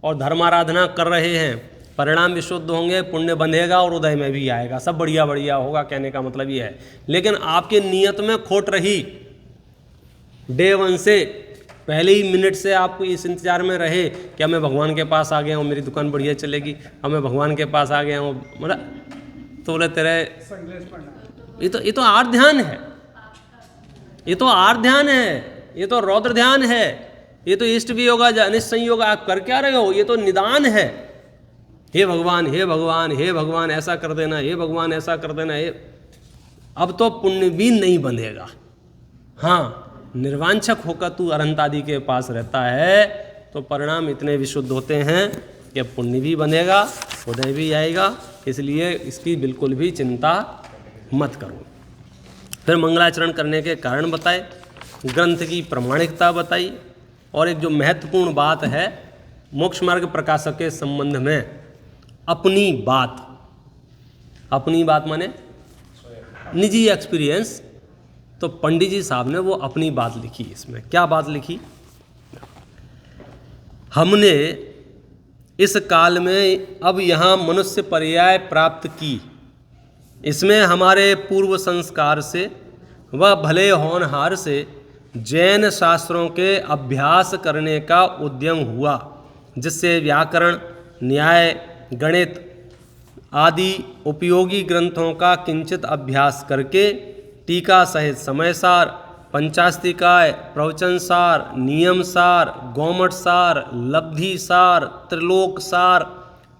और धर्माराधना कर रहे हैं, परिणाम विशुद्ध होंगे, पुण्य बंधेगा और उदय में भी आएगा, सब बढ़िया बढ़िया होगा। कहने का मतलब ये है, लेकिन आपके नियत में खोट रही, डे 1 से पहले ही मिनट से आप इस इंतजार में रहे कि मैं भगवान के पास आ गया हूँ, मेरी दुकान बढ़िया चलेगी, अब मैं भगवान के पास आ गया हूँ, मतलब तो बोले तेरे ये तो आर्त ध्यान है, ये तो आर्त ध्यान है, ये तो रौद्र ध्यान है, ये तो इष्ट भी होगा, अनिष्ट संयोग। आप कर क्या रहे हो, ये तो निदान है। हे भगवान, हे भगवान, हे भगवान ऐसा कर देना, हे भगवान ऐसा कर देना, हे अब तो पुण्य भी नहीं बंधेगा। हाँ, निर्वांछक होकर तू अरहंतादि के पास रहता है तो परिणाम इतने विशुद्ध होते हैं कि पुण्य भी बंधेगा, उदय भी आएगा, इसलिए इसकी बिल्कुल भी चिंता मत करो। फिर मंगलाचरण करने के कारण बताए, ग्रंथ की प्रामाणिकता बताई, और एक जो महत्वपूर्ण बात है मोक्ष मार्ग प्रकाशक के संबंध में, अपनी बात माने निजी एक्सपीरियंस। तो पंडित जी साहब ने वो अपनी बात लिखी। इसमें क्या बात लिखी, हमने इस काल में अब यहाँ मनुष्य पर्याय प्राप्त की, इसमें हमारे पूर्व संस्कार से व भले होनहार से जैन शास्त्रों के अभ्यास करने का उद्यम हुआ, जिससे व्याकरण, न्याय, गणित आदि उपयोगी ग्रंथों का किंचित अभ्यास करके टीका सहित समयसार, पंचास्तिकाय, प्रवचन सार, नियम सार, गौमठ सार, लब्धि सार, त्रिलोक सार,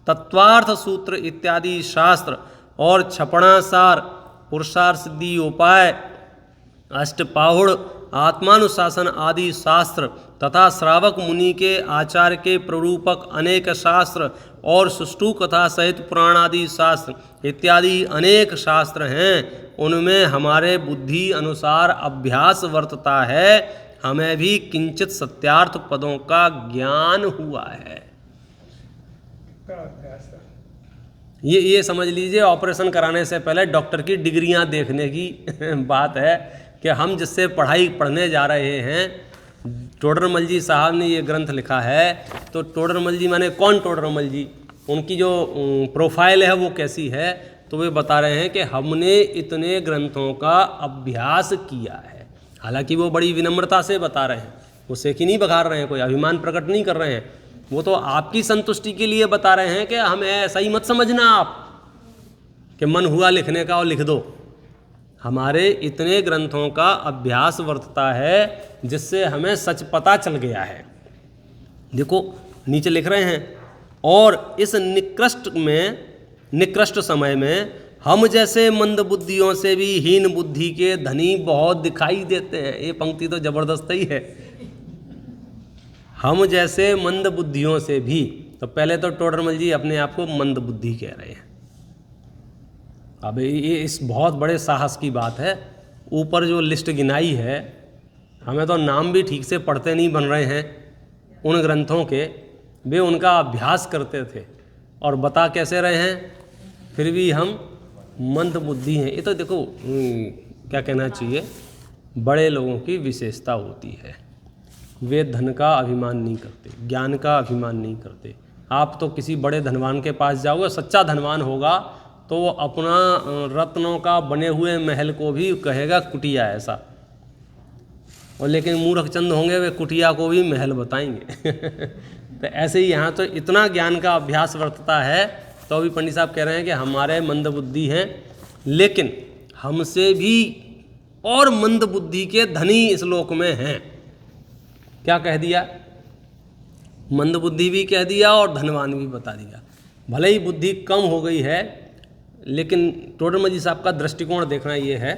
तत्वार्थ सूत्र इत्यादि शास्त्र और छपणा सार, पुरुषार्थ सिद्धि उपाय, अष्टपाहुड़, आत्मानुशासन आदि शास्त्र तथा श्रावक मुनि के आचार के प्ररूपक अनेक शास्त्र और सुष्टु कथा सहित पुराण आदि शास्त्र इत्यादि अनेक शास्त्र हैं। उनमें हमारे बुद्धि अनुसार अभ्यास वर्तता है, हमें भी किंचित सत्यार्थ पदों का ज्ञान हुआ है। ये समझ लीजिए, ऑपरेशन कराने से पहले डॉक्टर की डिग्रियां देखने की बात है कि हम जिससे पढ़ने जा रहे हैं, टोडरमल जी साहब ने ये ग्रंथ लिखा है, तो टोडरमल जी माने कौन टोडरमल जी, उनकी जो प्रोफाइल है वो कैसी है, तो वे बता रहे हैं कि हमने इतने ग्रंथों का अभ्यास किया है। हालांकि वो बड़ी विनम्रता से बता रहे हैं, वो सेखी नहीं बघार रहे हैं, कोई अभिमान प्रकट नहीं कर रहे हैं, वो तो आपकी संतुष्टि के लिए बता रहे हैं कि हमें ऐसा ही मत समझना आप कि मन हुआ लिखने का और लिख दो। हमारे इतने ग्रंथों का अभ्यास वर्तता है जिससे हमें सच पता चल गया है। देखो नीचे लिख रहे हैं, और इस निकृष्ट समय में हम जैसे मंद बुद्धियों से भी हीन बुद्धि के धनी बहुत दिखाई देते हैं। ये पंक्ति तो जबरदस्त ही है, हम जैसे मंद बुद्धियों से भी। तो पहले तो टोडरमल जी अपने आप को मंद बुद्धि कह रहे हैं। अब ये इस बहुत बड़े साहस की बात है। ऊपर जो लिस्ट गिनाई है, हमें तो नाम भी ठीक से पढ़ते नहीं बन रहे हैं उन ग्रंथों के, वे उनका अभ्यास करते थे और बता कैसे रहे हैं, फिर भी हम मंद बुद्धि हैं। ये तो देखो क्या कहना चाहिए, बड़े लोगों की विशेषता होती है, वे धन का अभिमान नहीं करते, ज्ञान का अभिमान नहीं करते। आप तो किसी बड़े धनवान के पास जाओगे, सच्चा धनवान होगा तो वो अपना रत्नों का बने हुए महल को भी कहेगा कुटिया ऐसा, और लेकिन मूर्ख चंद होंगे वे कुटिया को भी महल बताएंगे। तो ऐसे ही यहाँ तो इतना ज्ञान का अभ्यास वर्तता है, तो अभी पंडित साहब कह रहे हैं कि हमारे मंद बुद्धि हैं लेकिन हमसे भी और मंद बुद्धि के धनी इस लोक में हैं। क्या कह दिया? मंद बुद्धि भी कह दिया और धनवान भी बता दिया। भले ही बुद्धि कम हो गई है, लेकिन टोडरमल जी साहब का दृष्टिकोण देखना ये है,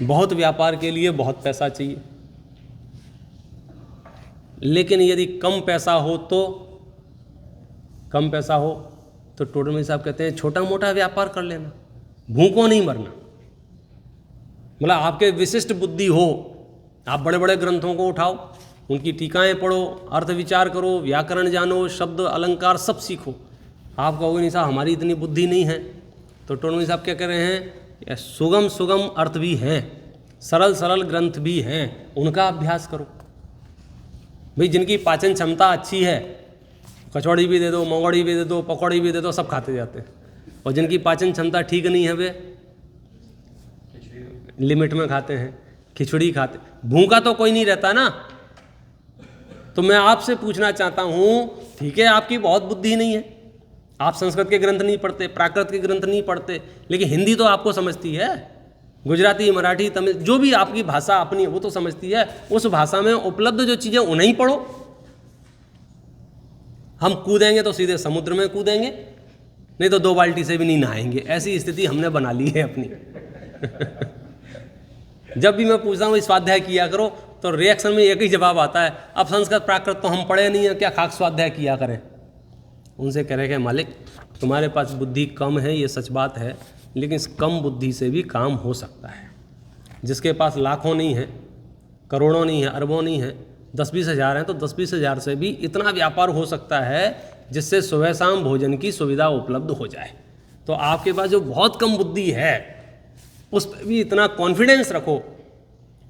बहुत व्यापार के लिए बहुत पैसा चाहिए, लेकिन यदि कम पैसा हो तो टोडरमल साहब कहते हैं छोटा मोटा व्यापार कर लेना, भूखों नहीं मरना। मतलब आपके विशिष्ट बुद्धि हो, आप बड़े बड़े ग्रंथों को उठाओ, उनकी टीकाएँ पढ़ो, अर्थ विचार करो, व्याकरण जानो, शब्द अलंकार सब सीखो। आप कहोगे नहीं साहब हमारी इतनी बुद्धि नहीं है, तो टोडरमल साहब क्या कह रहे हैं, सुगम सुगम अर्थ भी हैं, सरल सरल ग्रंथ भी हैं, उनका अभ्यास करो। भाई जिनकी पाचन क्षमता अच्छी है, कचौड़ी भी दे दो, मंगोड़ी भी दे दो, पकौड़ी भी दे दो, सब खाते जाते हैं। और जिनकी पाचन क्षमता ठीक नहीं है वे लिमिट में खाते हैं, खिचड़ी खाते। भूखा तो कोई नहीं रहता ना। तो मैं आपसे पूछना चाहता हूँ, ठीक है आपकी बहुत बुद्धि नहीं है, आप संस्कृत के ग्रंथ नहीं पढ़ते, प्राकृत के ग्रंथ नहीं पढ़ते, लेकिन हिंदी तो आपको समझती है, गुजराती, मराठी, तमिल, जो भी आपकी भाषा अपनी वो तो समझती है। उस भाषा में उपलब्ध जो चीज़ें उन्हें पढ़ो। हम कूदेंगे तो सीधे समुद्र में कूदेंगे, नहीं तो 2 बाल्टी से भी नहीं नहाएंगे। ऐसी स्थिति हमने बना ली है अपनी। जब भी मैं पूछता हूँ स्वाध्याय किया करो, तो रिएक्शन में एक ही जवाब आता है, अब संस्कृत प्राकृत तो हम पढ़े नहीं है, क्या खाक स्वाध्याय किया करें। उनसे कह रहे हैं मालिक तुम्हारे पास बुद्धि कम है, ये सच बात है, लेकिन इस कम बुद्धि से भी काम हो सकता है। जिसके पास लाखों नहीं है, करोड़ों नहीं है, अरबों नहीं है, 10-20 हज़ार हैं, तो 10-20 हज़ार से भी इतना व्यापार हो सकता है जिससे सुबह शाम भोजन की सुविधा उपलब्ध हो जाए। तो आपके पास जो बहुत कम बुद्धि है उस पर भी इतना कॉन्फिडेंस रखो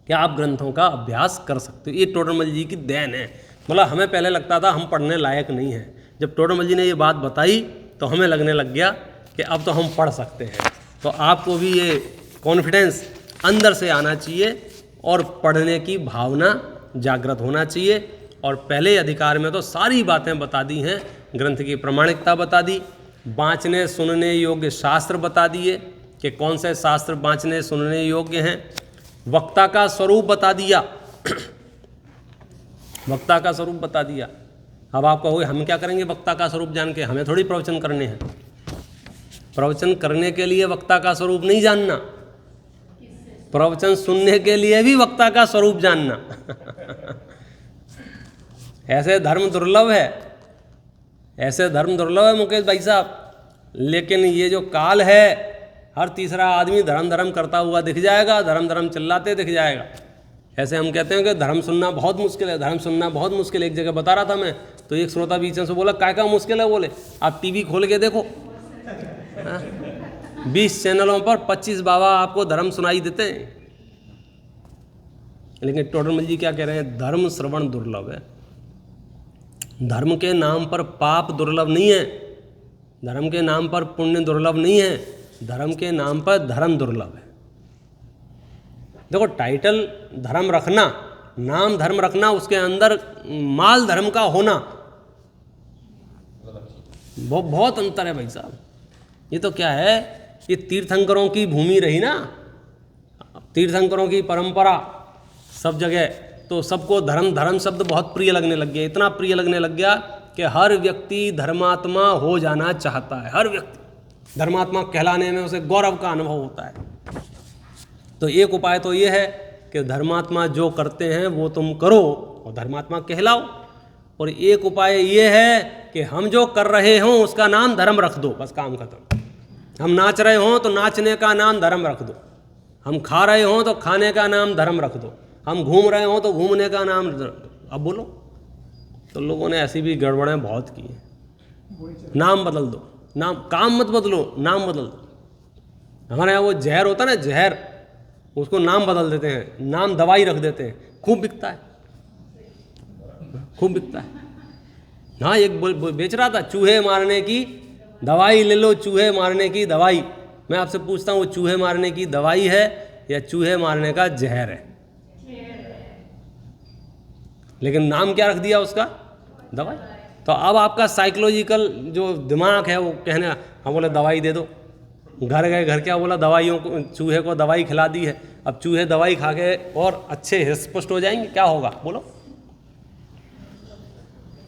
कि आप ग्रंथों का अभ्यास कर सकते हो। ये टोडरमल जी की देन है। मतलब हमें पहले लगता था हम पढ़ने लायक नहीं हैं, जब टोडरमल जी ने ये बात बताई तो हमें लगने लग गया कि अब तो हम पढ़ सकते हैं। तो आपको भी ये कॉन्फिडेंस अंदर से आना चाहिए और पढ़ने की भावना जागृत होना चाहिए। और पहले अधिकार में तो सारी बातें बता दी हैं, ग्रंथ की प्रामाणिकता बता दी, बाँचने सुनने योग्य शास्त्र बता दिए कि कौन से शास्त्र बाँचने सुनने योग्य हैं, वक्ता का स्वरूप बता दिया। वक्ता का स्वरूप बता दिया। अब आप कहोगे हम क्या करेंगे वक्ता का स्वरूप जान के, हमें थोड़ी प्रवचन करने हैं। प्रवचन करने के लिए वक्ता का स्वरूप नहीं जानना, प्रवचन सुनने के लिए भी वक्ता का स्वरूप जानना। ऐसे धर्म दुर्लभ है, ऐसे धर्म दुर्लभ है मुकेश भाई साहब। लेकिन ये जो काल है, हर तीसरा आदमी धर्म धर्म करता हुआ दिख जाएगा, धर्म धर्म चिल्लाते दिख जाएगा। ऐसे हम कहते हैं कि धर्म सुनना बहुत मुश्किल है, धर्म सुनना बहुत मुश्किल है। एक जगह बता रहा था मैं, तो एक श्रोता बीच में से बोला क्या मुश्किल है। बोले आप टीवी खोल के देखो, 20 चैनलों पर 25 बाबा आपको धर्म सुनाई देते हैं। लेकिन टोडरमल जी क्या कह रहे हैं, धर्म श्रवण दुर्लभ है। धर्म के नाम पर पाप दुर्लभ नहीं है, धर्म के नाम पर पुण्य दुर्लभ नहीं है, धर्म के नाम पर धर्म दुर्लभ है। देखो टाइटल धर्म रखना, नाम धर्म रखना, उसके अंदर माल धर्म का होना बहुत अंतर है भाई साहब। ये तो क्या है, ये तीर्थंकरों की भूमि रही ना, तीर्थंकरों की परंपरा सब जगह, तो सबको धर्म धर्म शब्द बहुत प्रिय लगने लग गया। इतना प्रिय लगने लग गया कि हर व्यक्ति धर्मात्मा हो जाना चाहता है। हर व्यक्ति धर्मात्मा कहलाने में उसे गौरव का अनुभव होता है। तो एक उपाय तो ये है कि धर्मात्मा जो करते हैं वो तुम करो और धर्मात्मा कहलाओ। और एक उपाय ये है कि हम जो कर रहे हों उसका नाम धर्म रख दो, बस काम खत्म। हम नाच रहे हों तो नाचने का नाम धर्म रख दो, हम खा रहे हों तो खाने का नाम धर्म रख दो, हम घूम रहे हों तो घूमने का नाम। अब बोलो, तो लोगों ने ऐसी भी गड़बड़ें बहुत की हैं। नाम बदल दो, नाम, काम मत बदलो, नाम बदल दो। हमारे यहाँ वो जहर होता है ना, जहर, उसको नाम बदल देते हैं, नाम दवाई रख देते हैं, खूब बिकता है, खूब बिकता है। हाँ, एक बेच रहा था चूहे मारने की दवाई, ले लो चूहे मारने की दवाई। मैं आपसे पूछता हूँ वो चूहे मारने की दवाई है या चूहे मारने का जहर है? लेकिन नाम क्या रख दिया उसका, दवाई। तो अब आपका साइकोलॉजिकल जो दिमाग है वो कहने, हम बोले दवाई दे दो, घर गए, घर क्या बोला, दवाइयों को, चूहे को दवाई खिला दी है। अब चूहे दवाई खा के और अच्छे हृष्ट-पुष्ट हो जाएंगे, क्या होगा बोलो?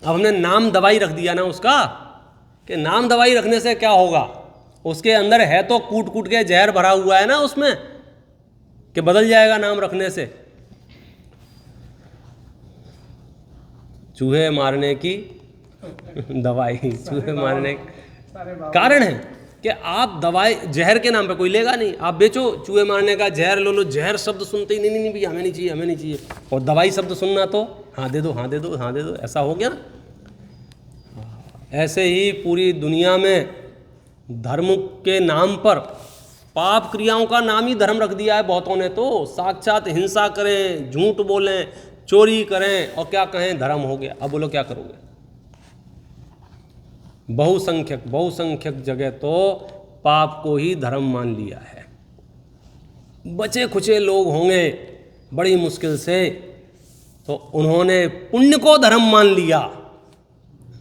अब हमने नाम दवाई रख दिया ना उसका, कि नाम दवाई रखने से क्या होगा, उसके अंदर है तो कूट कूट के जहर भरा हुआ है ना उसमें, कि बदल जाएगा नाम रखने से। चूहे मारने की दवाई, चूहे मारने कारण है कि आप दवाई जहर के नाम पे कोई लेगा नहीं। आप बेचो चूहे मारने का जहर, लो जहर शब्द सुनते ही नहीं भैया हमें नहीं चाहिए, हमें नहीं चाहिए। और दवाई शब्द सुनना तो हाँ दे दो, हाँ दे दो, हाँ दे दो, ऐसा हो गया ना। ऐसे ही पूरी दुनिया में धर्म के नाम पर पाप क्रियाओं का नाम ही धर्म रख दिया है बहुतों ने। तो साक्षात हिंसा करें, झूठ बोलें, चोरी करें और क्या कहें धर्म हो गया। अब बोलो क्या करोगे? बहुसंख्यक जगह तो पाप को ही धर्म मान लिया है। बचे खुचे लोग होंगे बड़ी मुश्किल से, तो उन्होंने पुण्य को धर्म मान लिया।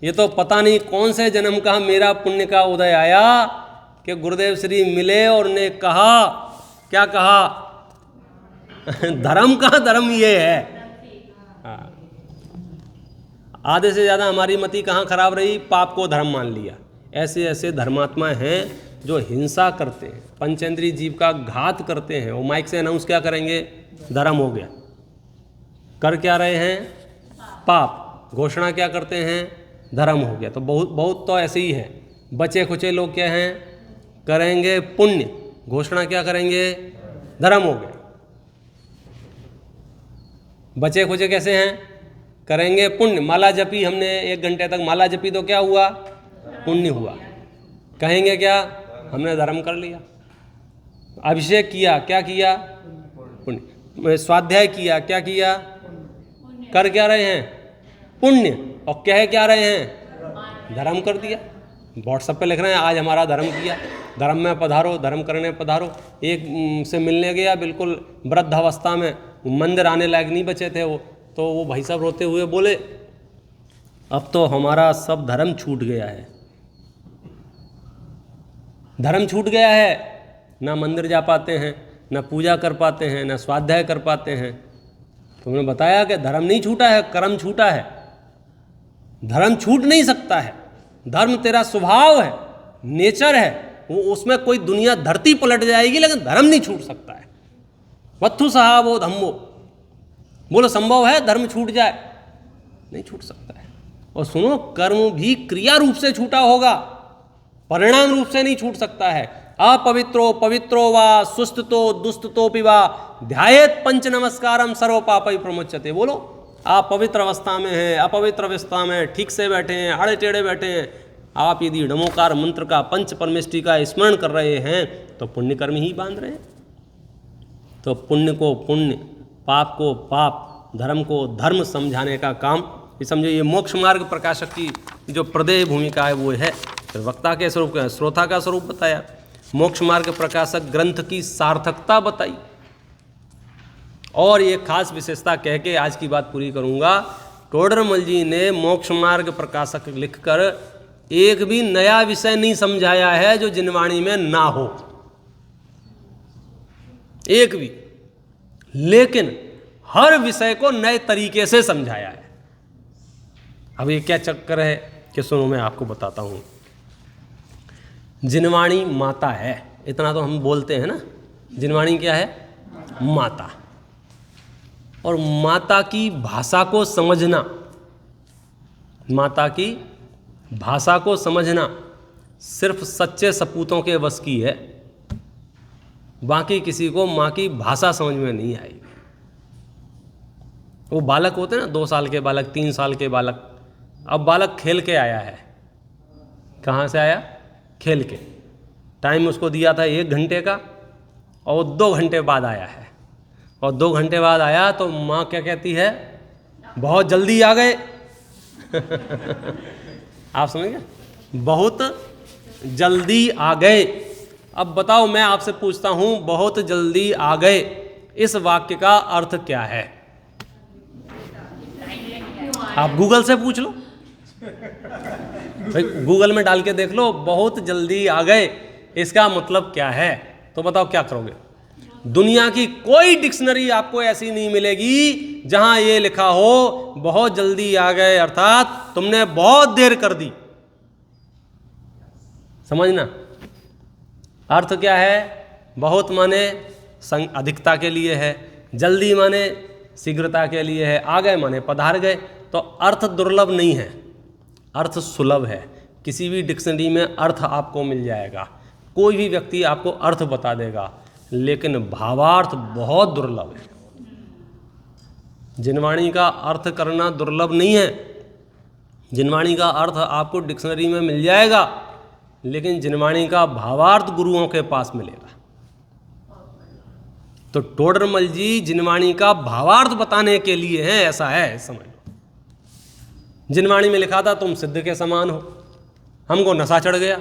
ये तो पता नहीं कौन से जन्म का मेरा पुण्य का उदय आया कि गुरुदेव श्री मिले और ने कहा, क्या कहा? धर्म का धर्म ये है। आधे से ज़्यादा हमारी मति कहाँ खराब रही? पाप को धर्म मान लिया। ऐसे ऐसे धर्मात्मा हैं जो हिंसा करते हैं, पंचेंद्रीय जीव का घात करते हैं। वो माइक से अनाउंस क्या करेंगे? धर्म हो गया। कर क्या रहे हैं? पाप। घोषणा क्या करते हैं? धर्म हो गया। तो बहुत तो ऐसे ही है। बचे खुचे लोग क्या हैं? करेंगे पुण्य, घोषणा क्या करेंगे? धर्म हो गया। बचे खुचे कैसे हैं? करेंगे पुण्य। माला जपी हमने 1 घंटे तक माला जपी तो क्या हुआ? पुण्य हुआ। कहेंगे क्या? हमने धर्म कर लिया। अभिषेक किया, क्या किया? पुण्य। स्वाध्याय किया, क्या किया? कर क्या रहे हैं? पुण्य। और कह क्या रहे हैं? धर्म कर दिया। व्हाट्सएप पे लिख रहे हैं आज हमारा धर्म किया, धर्म में पधारो, धर्म करने पधारो। एक से मिलने गया, बिल्कुल वृद्ध अवस्था में, मंदिर आने लायक नहीं बचे थे वो, तो वो भाई साहब रोते हुए बोले अब तो हमारा सब धर्म छूट गया है। धर्म छूट गया है, ना मंदिर जा पाते हैं, ना पूजा कर पाते हैं, ना स्वाध्याय कर पाते हैं। तुमने बताया कि धर्म नहीं छूटा है, कर्म छूटा है। धर्म छूट नहीं सकता है। धर्म तेरा स्वभाव है, नेचर है, वो उसमें कोई दुनिया धरती पलट जाएगी लेकिन धर्म नहीं छूट सकता है। वत्थु सहावो धम्मो, बोलो संभव है धर्म छूट जाए? नहीं छूट सकता है। और सुनो, कर्म भी क्रिया रूप से छूटा होगा, परिणाम रूप से नहीं छूट सकता है। अपवित्रो पवित्रो वा सुस्ततो दुस्ततोपि वा ध्यायेत पंच नमस्कारम सर्व पापै प्रमुच्यते। बोलो, आप पवित्र अवस्था में हैं, अपवित्र अवस्था में ठीक से बैठे हैं, आड़े टेढ़े बैठे हैं, आप यदि नमोकार मंत्र का, पंच परमेष्टि का स्मरण कर रहे हैं तो पुण्य कर्म ही बांध रहे हैं। तो पुण्य को पुण्य, पाप को पाप, धर्म को धर्म समझाने का काम ये समझो। ये मोक्ष मार्ग प्रकाशक की जो प्रदेय भूमिका है वो है। फिर वक्ता के स्वरूप का, श्रोता का स्वरूप बताया, मोक्ष मार्ग प्रकाशक ग्रंथ की सार्थकता बताई, और ये खास विशेषता कह के आज की बात पूरी करूंगा। टोडरमल जी ने मोक्ष मार्ग प्रकाशक लिखकर एक भी नया विषय नहीं समझाया है जो जिनवाणी में ना हो, एक भी, लेकिन हर विषय को नए तरीके से समझाया है। अब ये क्या चक्कर है कि सुनो, मैं आपको बताता हूं। जिनवाणी माता है, इतना तो हम बोलते हैं ना। जिनवाणी क्या है? माता। और माता की भाषा को समझना, माता की भाषा को समझना सिर्फ सच्चे सपूतों के वश की है। बाकी किसी को माँ की भाषा समझ में नहीं आएगी। वो बालक होते हैं ना, 2 साल के बालक, 3 साल के बालक। अब बालक खेल के आया है। कहाँ से आया? खेल के। टाइम उसको दिया था 1 घंटे का, और 2 घंटे बाद आया है। और 2 घंटे बाद आया तो माँ क्या कहती है? बहुत जल्दी आ गए। आप समझ गए? बहुत जल्दी आ गए। अब बताओ, मैं आपसे पूछता हूं, बहुत जल्दी आ गए, इस वाक्य का अर्थ क्या है? आप गूगल से पूछ लो, भाई गूगल में डाल के देख लो, बहुत जल्दी आ गए, इसका मतलब क्या है, तो बताओ क्या करोगे। दुनिया की कोई डिक्शनरी आपको ऐसी नहीं मिलेगी जहां ये लिखा हो बहुत जल्दी आ गए, अर्थात तुमने बहुत देर कर दी। समझना अर्थ क्या है। बहुत माने अधिकता के लिए है, जल्दी माने शीघ्रता के लिए है, आ गए माने पधार गए। तो अर्थ दुर्लभ नहीं है, अर्थ सुलभ है। किसी भी डिक्शनरी में अर्थ आपको मिल जाएगा, कोई भी व्यक्ति आपको अर्थ बता देगा, लेकिन भावार्थ बहुत दुर्लभ है। जिनवाणी का अर्थ करना दुर्लभ नहीं है। जिनवाणी का अर्थ आपको डिक्शनरी में मिल जाएगा, लेकिन जिनवाणी का भावार्थ गुरुओं के पास मिलेगा। तो टोडरमल जी जिनवाणी का भावार्थ बताने के लिए हैं, ऐसा है, समझ लो। जिनवाणी में लिखा था तुम सिद्ध के समान हो, हमको नशा चढ़ गया,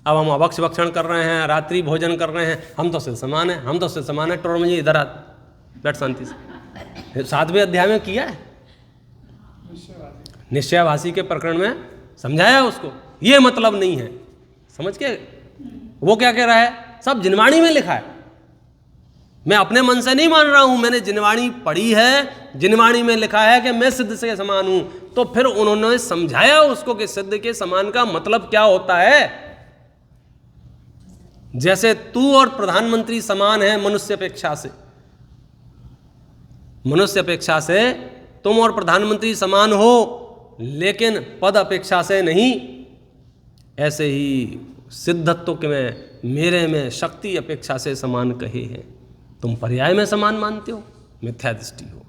अब हम अभक्ष भक्षण कर रहे हैं, रात्रि भोजन कर रहे हैं, हम तो सिद्ध समान है, हम तो सिद्ध समान है। टोडरमल जी इधर आ, बैठ शांति से। 7वें अध्याय में किया है, निश्चयभाषी के प्रकरण में समझाया उसको। ये मतलब नहीं है, समझ के। वो क्या कह रहा है, सब जिनवाणी में लिखा है, मैं अपने मन से नहीं मान रहा हूं, मैंने जिनवाणी पढ़ी है, जिनवाणी में लिखा है कि मैं सिद्ध से समान हूं। तो फिर उन्होंने समझाया उसको कि सिद्ध के समान का मतलब क्या होता है। जैसे तू और प्रधानमंत्री समान है मनुष्य अपेक्षा से, मनुष्य अपेक्षा से तुम और प्रधानमंत्री समान हो, लेकिन पद अपेक्षा से नहीं। ऐसे ही सिद्धत्व के में मेरे में शक्ति अपेक्षा से समान कहे हैं। तुम पर्याय में समान मानते हो, मिथ्या दृष्टि हो।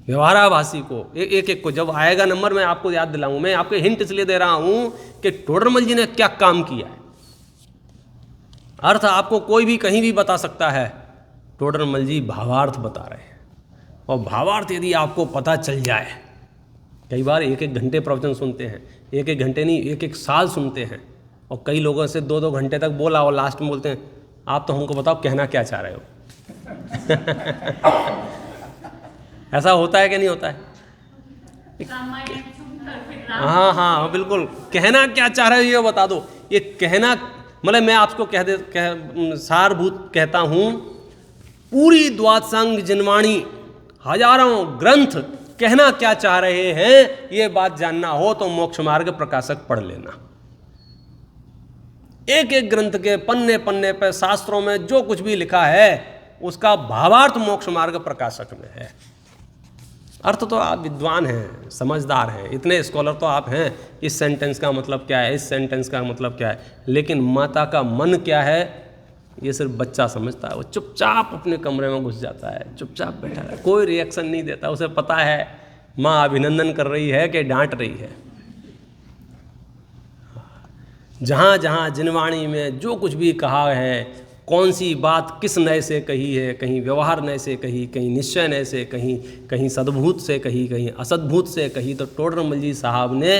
व्यवहाराभासी को एक एक को जब आएगा नंबर मैं आपको याद दिलाऊं। मैं आपको हिंट इसलिए दे रहा हूं कि टोडरमल जी ने क्या काम किया है। अर्थ आपको कोई भी कहीं भी बता सकता है, टोडरमल जी भावार्थ बता रहे हैं। और भावार्थ यदि आपको पता चल जाए, कई बार 1-1 घंटे प्रवचन सुनते हैं, 1-1 घंटे नहीं 1-1 साल सुनते हैं, और कई लोगों से 2-2 घंटे तक बोला और लास्ट में बोलते हैं आप तो हमको बताओ कहना क्या चाह रहे हो। ऐसा होता है कि नहीं होता है? हाँ हाँ बिल्कुल, कहना क्या चाह रहे हो ये बता दो। ये कहना मतलब मैं आपको सारभूत कहता हूँ, पूरी द्वादशांग जिनवाणी हजारों ग्रंथ कहना क्या चाह रहे हैं ये बात जानना हो तो मोक्ष मार्ग प्रकाशक पढ़ लेना। एक एक ग्रंथ के पन्ने पन्ने पर शास्त्रों में जो कुछ भी लिखा है उसका भावार्थ मोक्ष मार्ग प्रकाशक में है। अर्थ तो आप विद्वान हैं, समझदार हैं, इतने स्कॉलर तो आप हैं, इस सेंटेंस का मतलब क्या है, इस सेंटेंस का मतलब क्या है, लेकिन माता का मन क्या है ये सिर्फ बच्चा समझता है। वो चुपचाप अपने कमरे में घुस जाता है, चुपचाप बैठा है, कोई रिएक्शन नहीं देता। उसे पता है माँ अभिनंदन कर रही है कि डांट रही है। जहाँ जहाँ जिनवाणी में जो कुछ भी कहा है, कौन सी बात किस नय से कही है, कहीं व्यवहार नय से कही, कहीं निश्चय नय से कही, कहीं सद्भूत से कही, कहीं असद्भूत से कही, तो टोडरमल जी साहब ने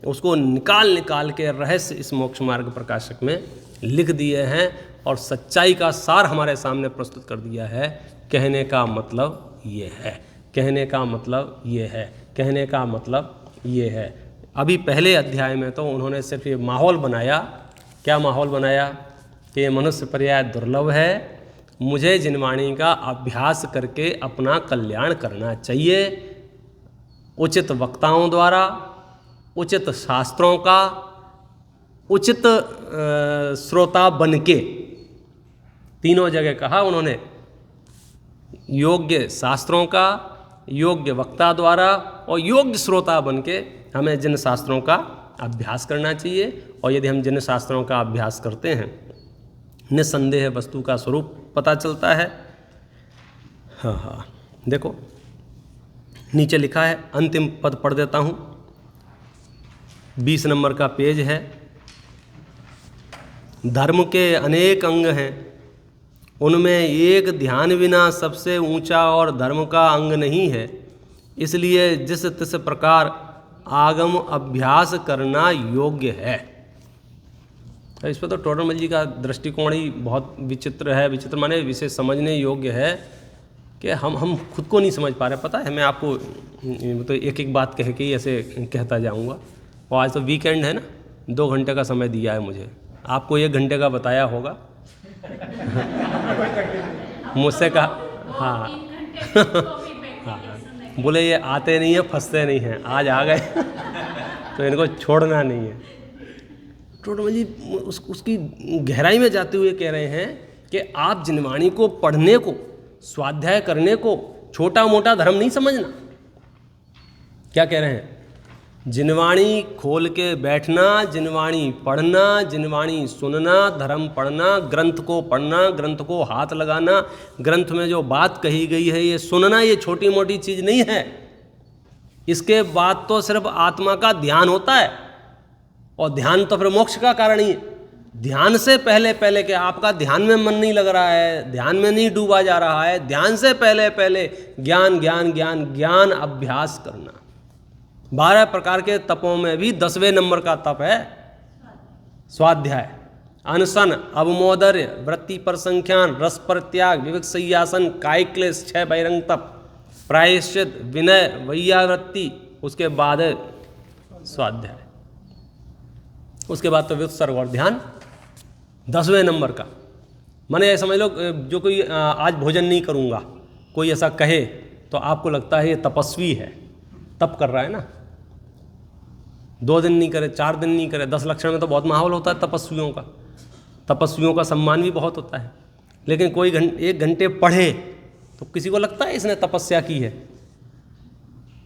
उसको निकाल निकाल के रहस्य इस मोक्ष मार्ग प्रकाशक में लिख दिए हैं और सच्चाई का सार हमारे सामने प्रस्तुत कर दिया है। कहने का मतलब ये है, कहने का मतलब ये है, कहने का मतलब ये है। अभी पहले अध्याय में तो उन्होंने सिर्फ ये माहौल बनाया। क्या माहौल बनाया कि मनुष्य पर्याय दुर्लभ है, मुझे जिनवाणी का अभ्यास करके अपना कल्याण करना चाहिए, उचित वक्ताओं द्वारा, उचित शास्त्रों का, उचित श्रोता बनके। तीनों जगह कहा उन्होंने, योग्य शास्त्रों का, योग्य वक्ता द्वारा और योग्य श्रोता बनके हमें जिन शास्त्रों का अभ्यास करना चाहिए। और यदि हम जिन शास्त्रों का अभ्यास करते हैं निस्संदेह वस्तु का स्वरूप पता चलता है। हाँ हाँ देखो नीचे लिखा है, अंतिम पद पढ़ देता हूँ, 20 नंबर का पेज है। धर्म के अनेक अंग हैं, उनमें एक ध्यान बिना सबसे ऊंचा और धर्म का अंग नहीं है, इसलिए जिस तिस प्रकार आगम अभ्यास करना योग्य है। इस पर तो टोडरमल जी का दृष्टिकोण ही बहुत विचित्र है। विचित्र माने विशेष समझने योग्य है कि हम खुद को नहीं समझ पा रहे। पता है मैं आपको तो एक एक बात कह के ही ऐसे कहता जाऊंगा। और आज तो वीकेंड है ना, 2 घंटे का समय दिया है मुझे, आपको 1 घंटे का बताया होगा। मुझसे कहा हाँ हाँ, बोले ये आते नहीं है, फंसते नहीं हैं, आज आ गए तो इनको छोड़ना नहीं है। टोटमल जी उसकी गहराई में जाते हुए कह रहे हैं कि आप जिनवाणी को पढ़ने को, स्वाध्याय करने को छोटा मोटा धर्म नहीं समझना। क्या कह रहे हैं? जिनवाणी खोल के बैठना, जिनवाणी पढ़ना, जिनवाणी सुनना, धर्म पढ़ना, ग्रंथ को पढ़ना, ग्रंथ को हाथ लगाना, ग्रंथ में जो बात कही गई है ये सुनना, ये छोटी मोटी चीज़ नहीं है। इसके बाद तो सिर्फ आत्मा का ध्यान होता है, और ध्यान तो फिर मोक्ष का कारण ही है। ध्यान से पहले पहले कि आपका ध्यान में मन नहीं लग रहा है, ध्यान में नहीं डूबा जा रहा है, ध्यान से पहले पहले ज्ञान ज्ञान ज्ञान ज्ञान अभ्यास करना। 12 प्रकार के तपों में भी 10वें नंबर का तप है स्वाध्याय। अनशन, अवमोदर्य, वृत्ति पर संख्यान, रस पर त्याग, विवेक संयासन, कायिक क्लेश, 6 बहिरंग तप, प्रायश्चित, विनय, वैयावृत्ति, उसके बाद स्वाध्याय, उसके बाद तो वित्सर्ग और ध्यान 10वें नंबर का। माने समझ लो जो कोई आज भोजन नहीं करूँगा कोई ऐसा कहे तो आपको लगता है ये तपस्वी है, तप कर रहा है ना। 2 दिन नहीं करे, 4 दिन नहीं करे, 10 लक्षण में तो बहुत माहौल होता है तपस्वियों का, तपस्वियों का सम्मान भी बहुत होता है। लेकिन कोई 1 घंटे पढ़े तो किसी को लगता है इसने तपस्या की है।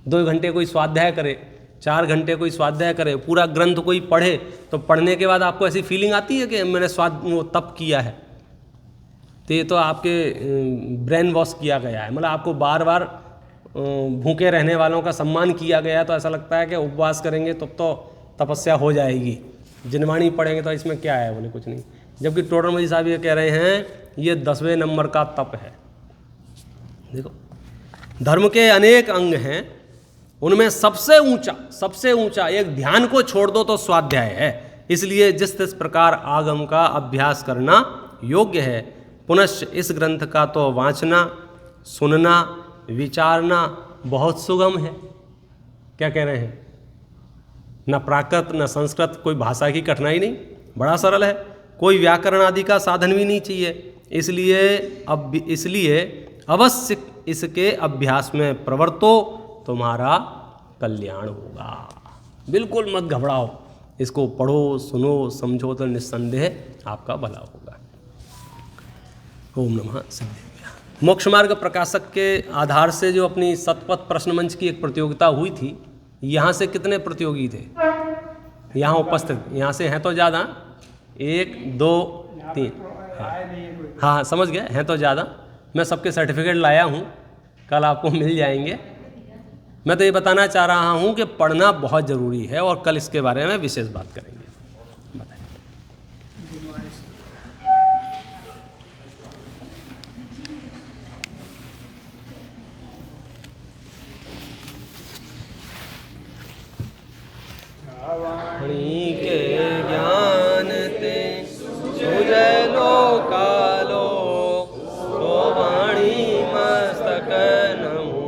2 घंटे कोई स्वाध्याय करे, 4 घंटे कोई स्वाध्याय करे, पूरा ग्रंथ कोई पढ़े, तो पढ़ने के बाद आपको ऐसी फीलिंग आती है कि मैंने वो तप किया है। तो ये तो आपके ब्रेन वॉश किया गया है, मतलब आपको बार बार भूखे रहने वालों का सम्मान किया गया है। तो ऐसा लगता है कि उपवास करेंगे तो तपस्या हो जाएगी, जिनवाणी पढ़ेंगे तो इसमें क्या है, बोले कुछ नहीं। जबकि टोडरमल जी साहब ये कह रहे हैं ये 10वें नंबर का तप है। देखो धर्म के अनेक अंग हैं, उनमें सबसे ऊंचा एक ध्यान को छोड़ दो तो स्वाध्याय है। इसलिए जिस प्रकार आगम का अभ्यास करना योग्य है, पुनश्च इस ग्रंथ का तो वांचना, सुनना, विचारना बहुत सुगम है। क्या कह रहे हैं? न प्राकृत न संस्कृत, कोई भाषा की कठिनाई नहीं, बड़ा सरल है, कोई व्याकरण आदि का साधन भी नहीं चाहिए। इसलिए अवश्य इसके अभ्यास में प्रवर्तो, तुम्हारा कल्याण होगा। बिल्कुल मत घबराओ, इसको पढ़ो, सुनो, समझो तो निस्संदेह आपका भला होगा। ओम नमः सिद्धेभ्यः। मोक्ष मार्ग प्रकाशक के आधार से जो अपनी सतपथ प्रश्न मंच की एक प्रतियोगिता हुई थी, यहाँ से कितने प्रतियोगी थे यहाँ उपस्थित? यहाँ से हैं तो ज़्यादा, 1 2 3, हाँ समझ गए, हैं तो ज़्यादा। मैं सबके सर्टिफिकेट लाया हूँ, कल आपको मिल जाएंगे। मैं तो ये बताना चाह रहा हूँ कि पढ़ना बहुत ज़रूरी है, और कल इसके बारे में विशेष बात करेंगे। वाणी के ज्ञान ते सुजय लोकालो, तो वाणी मस्तक नमो।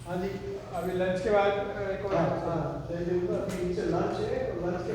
हाँ जी, अभी लंच के बाद लंच है, लंच के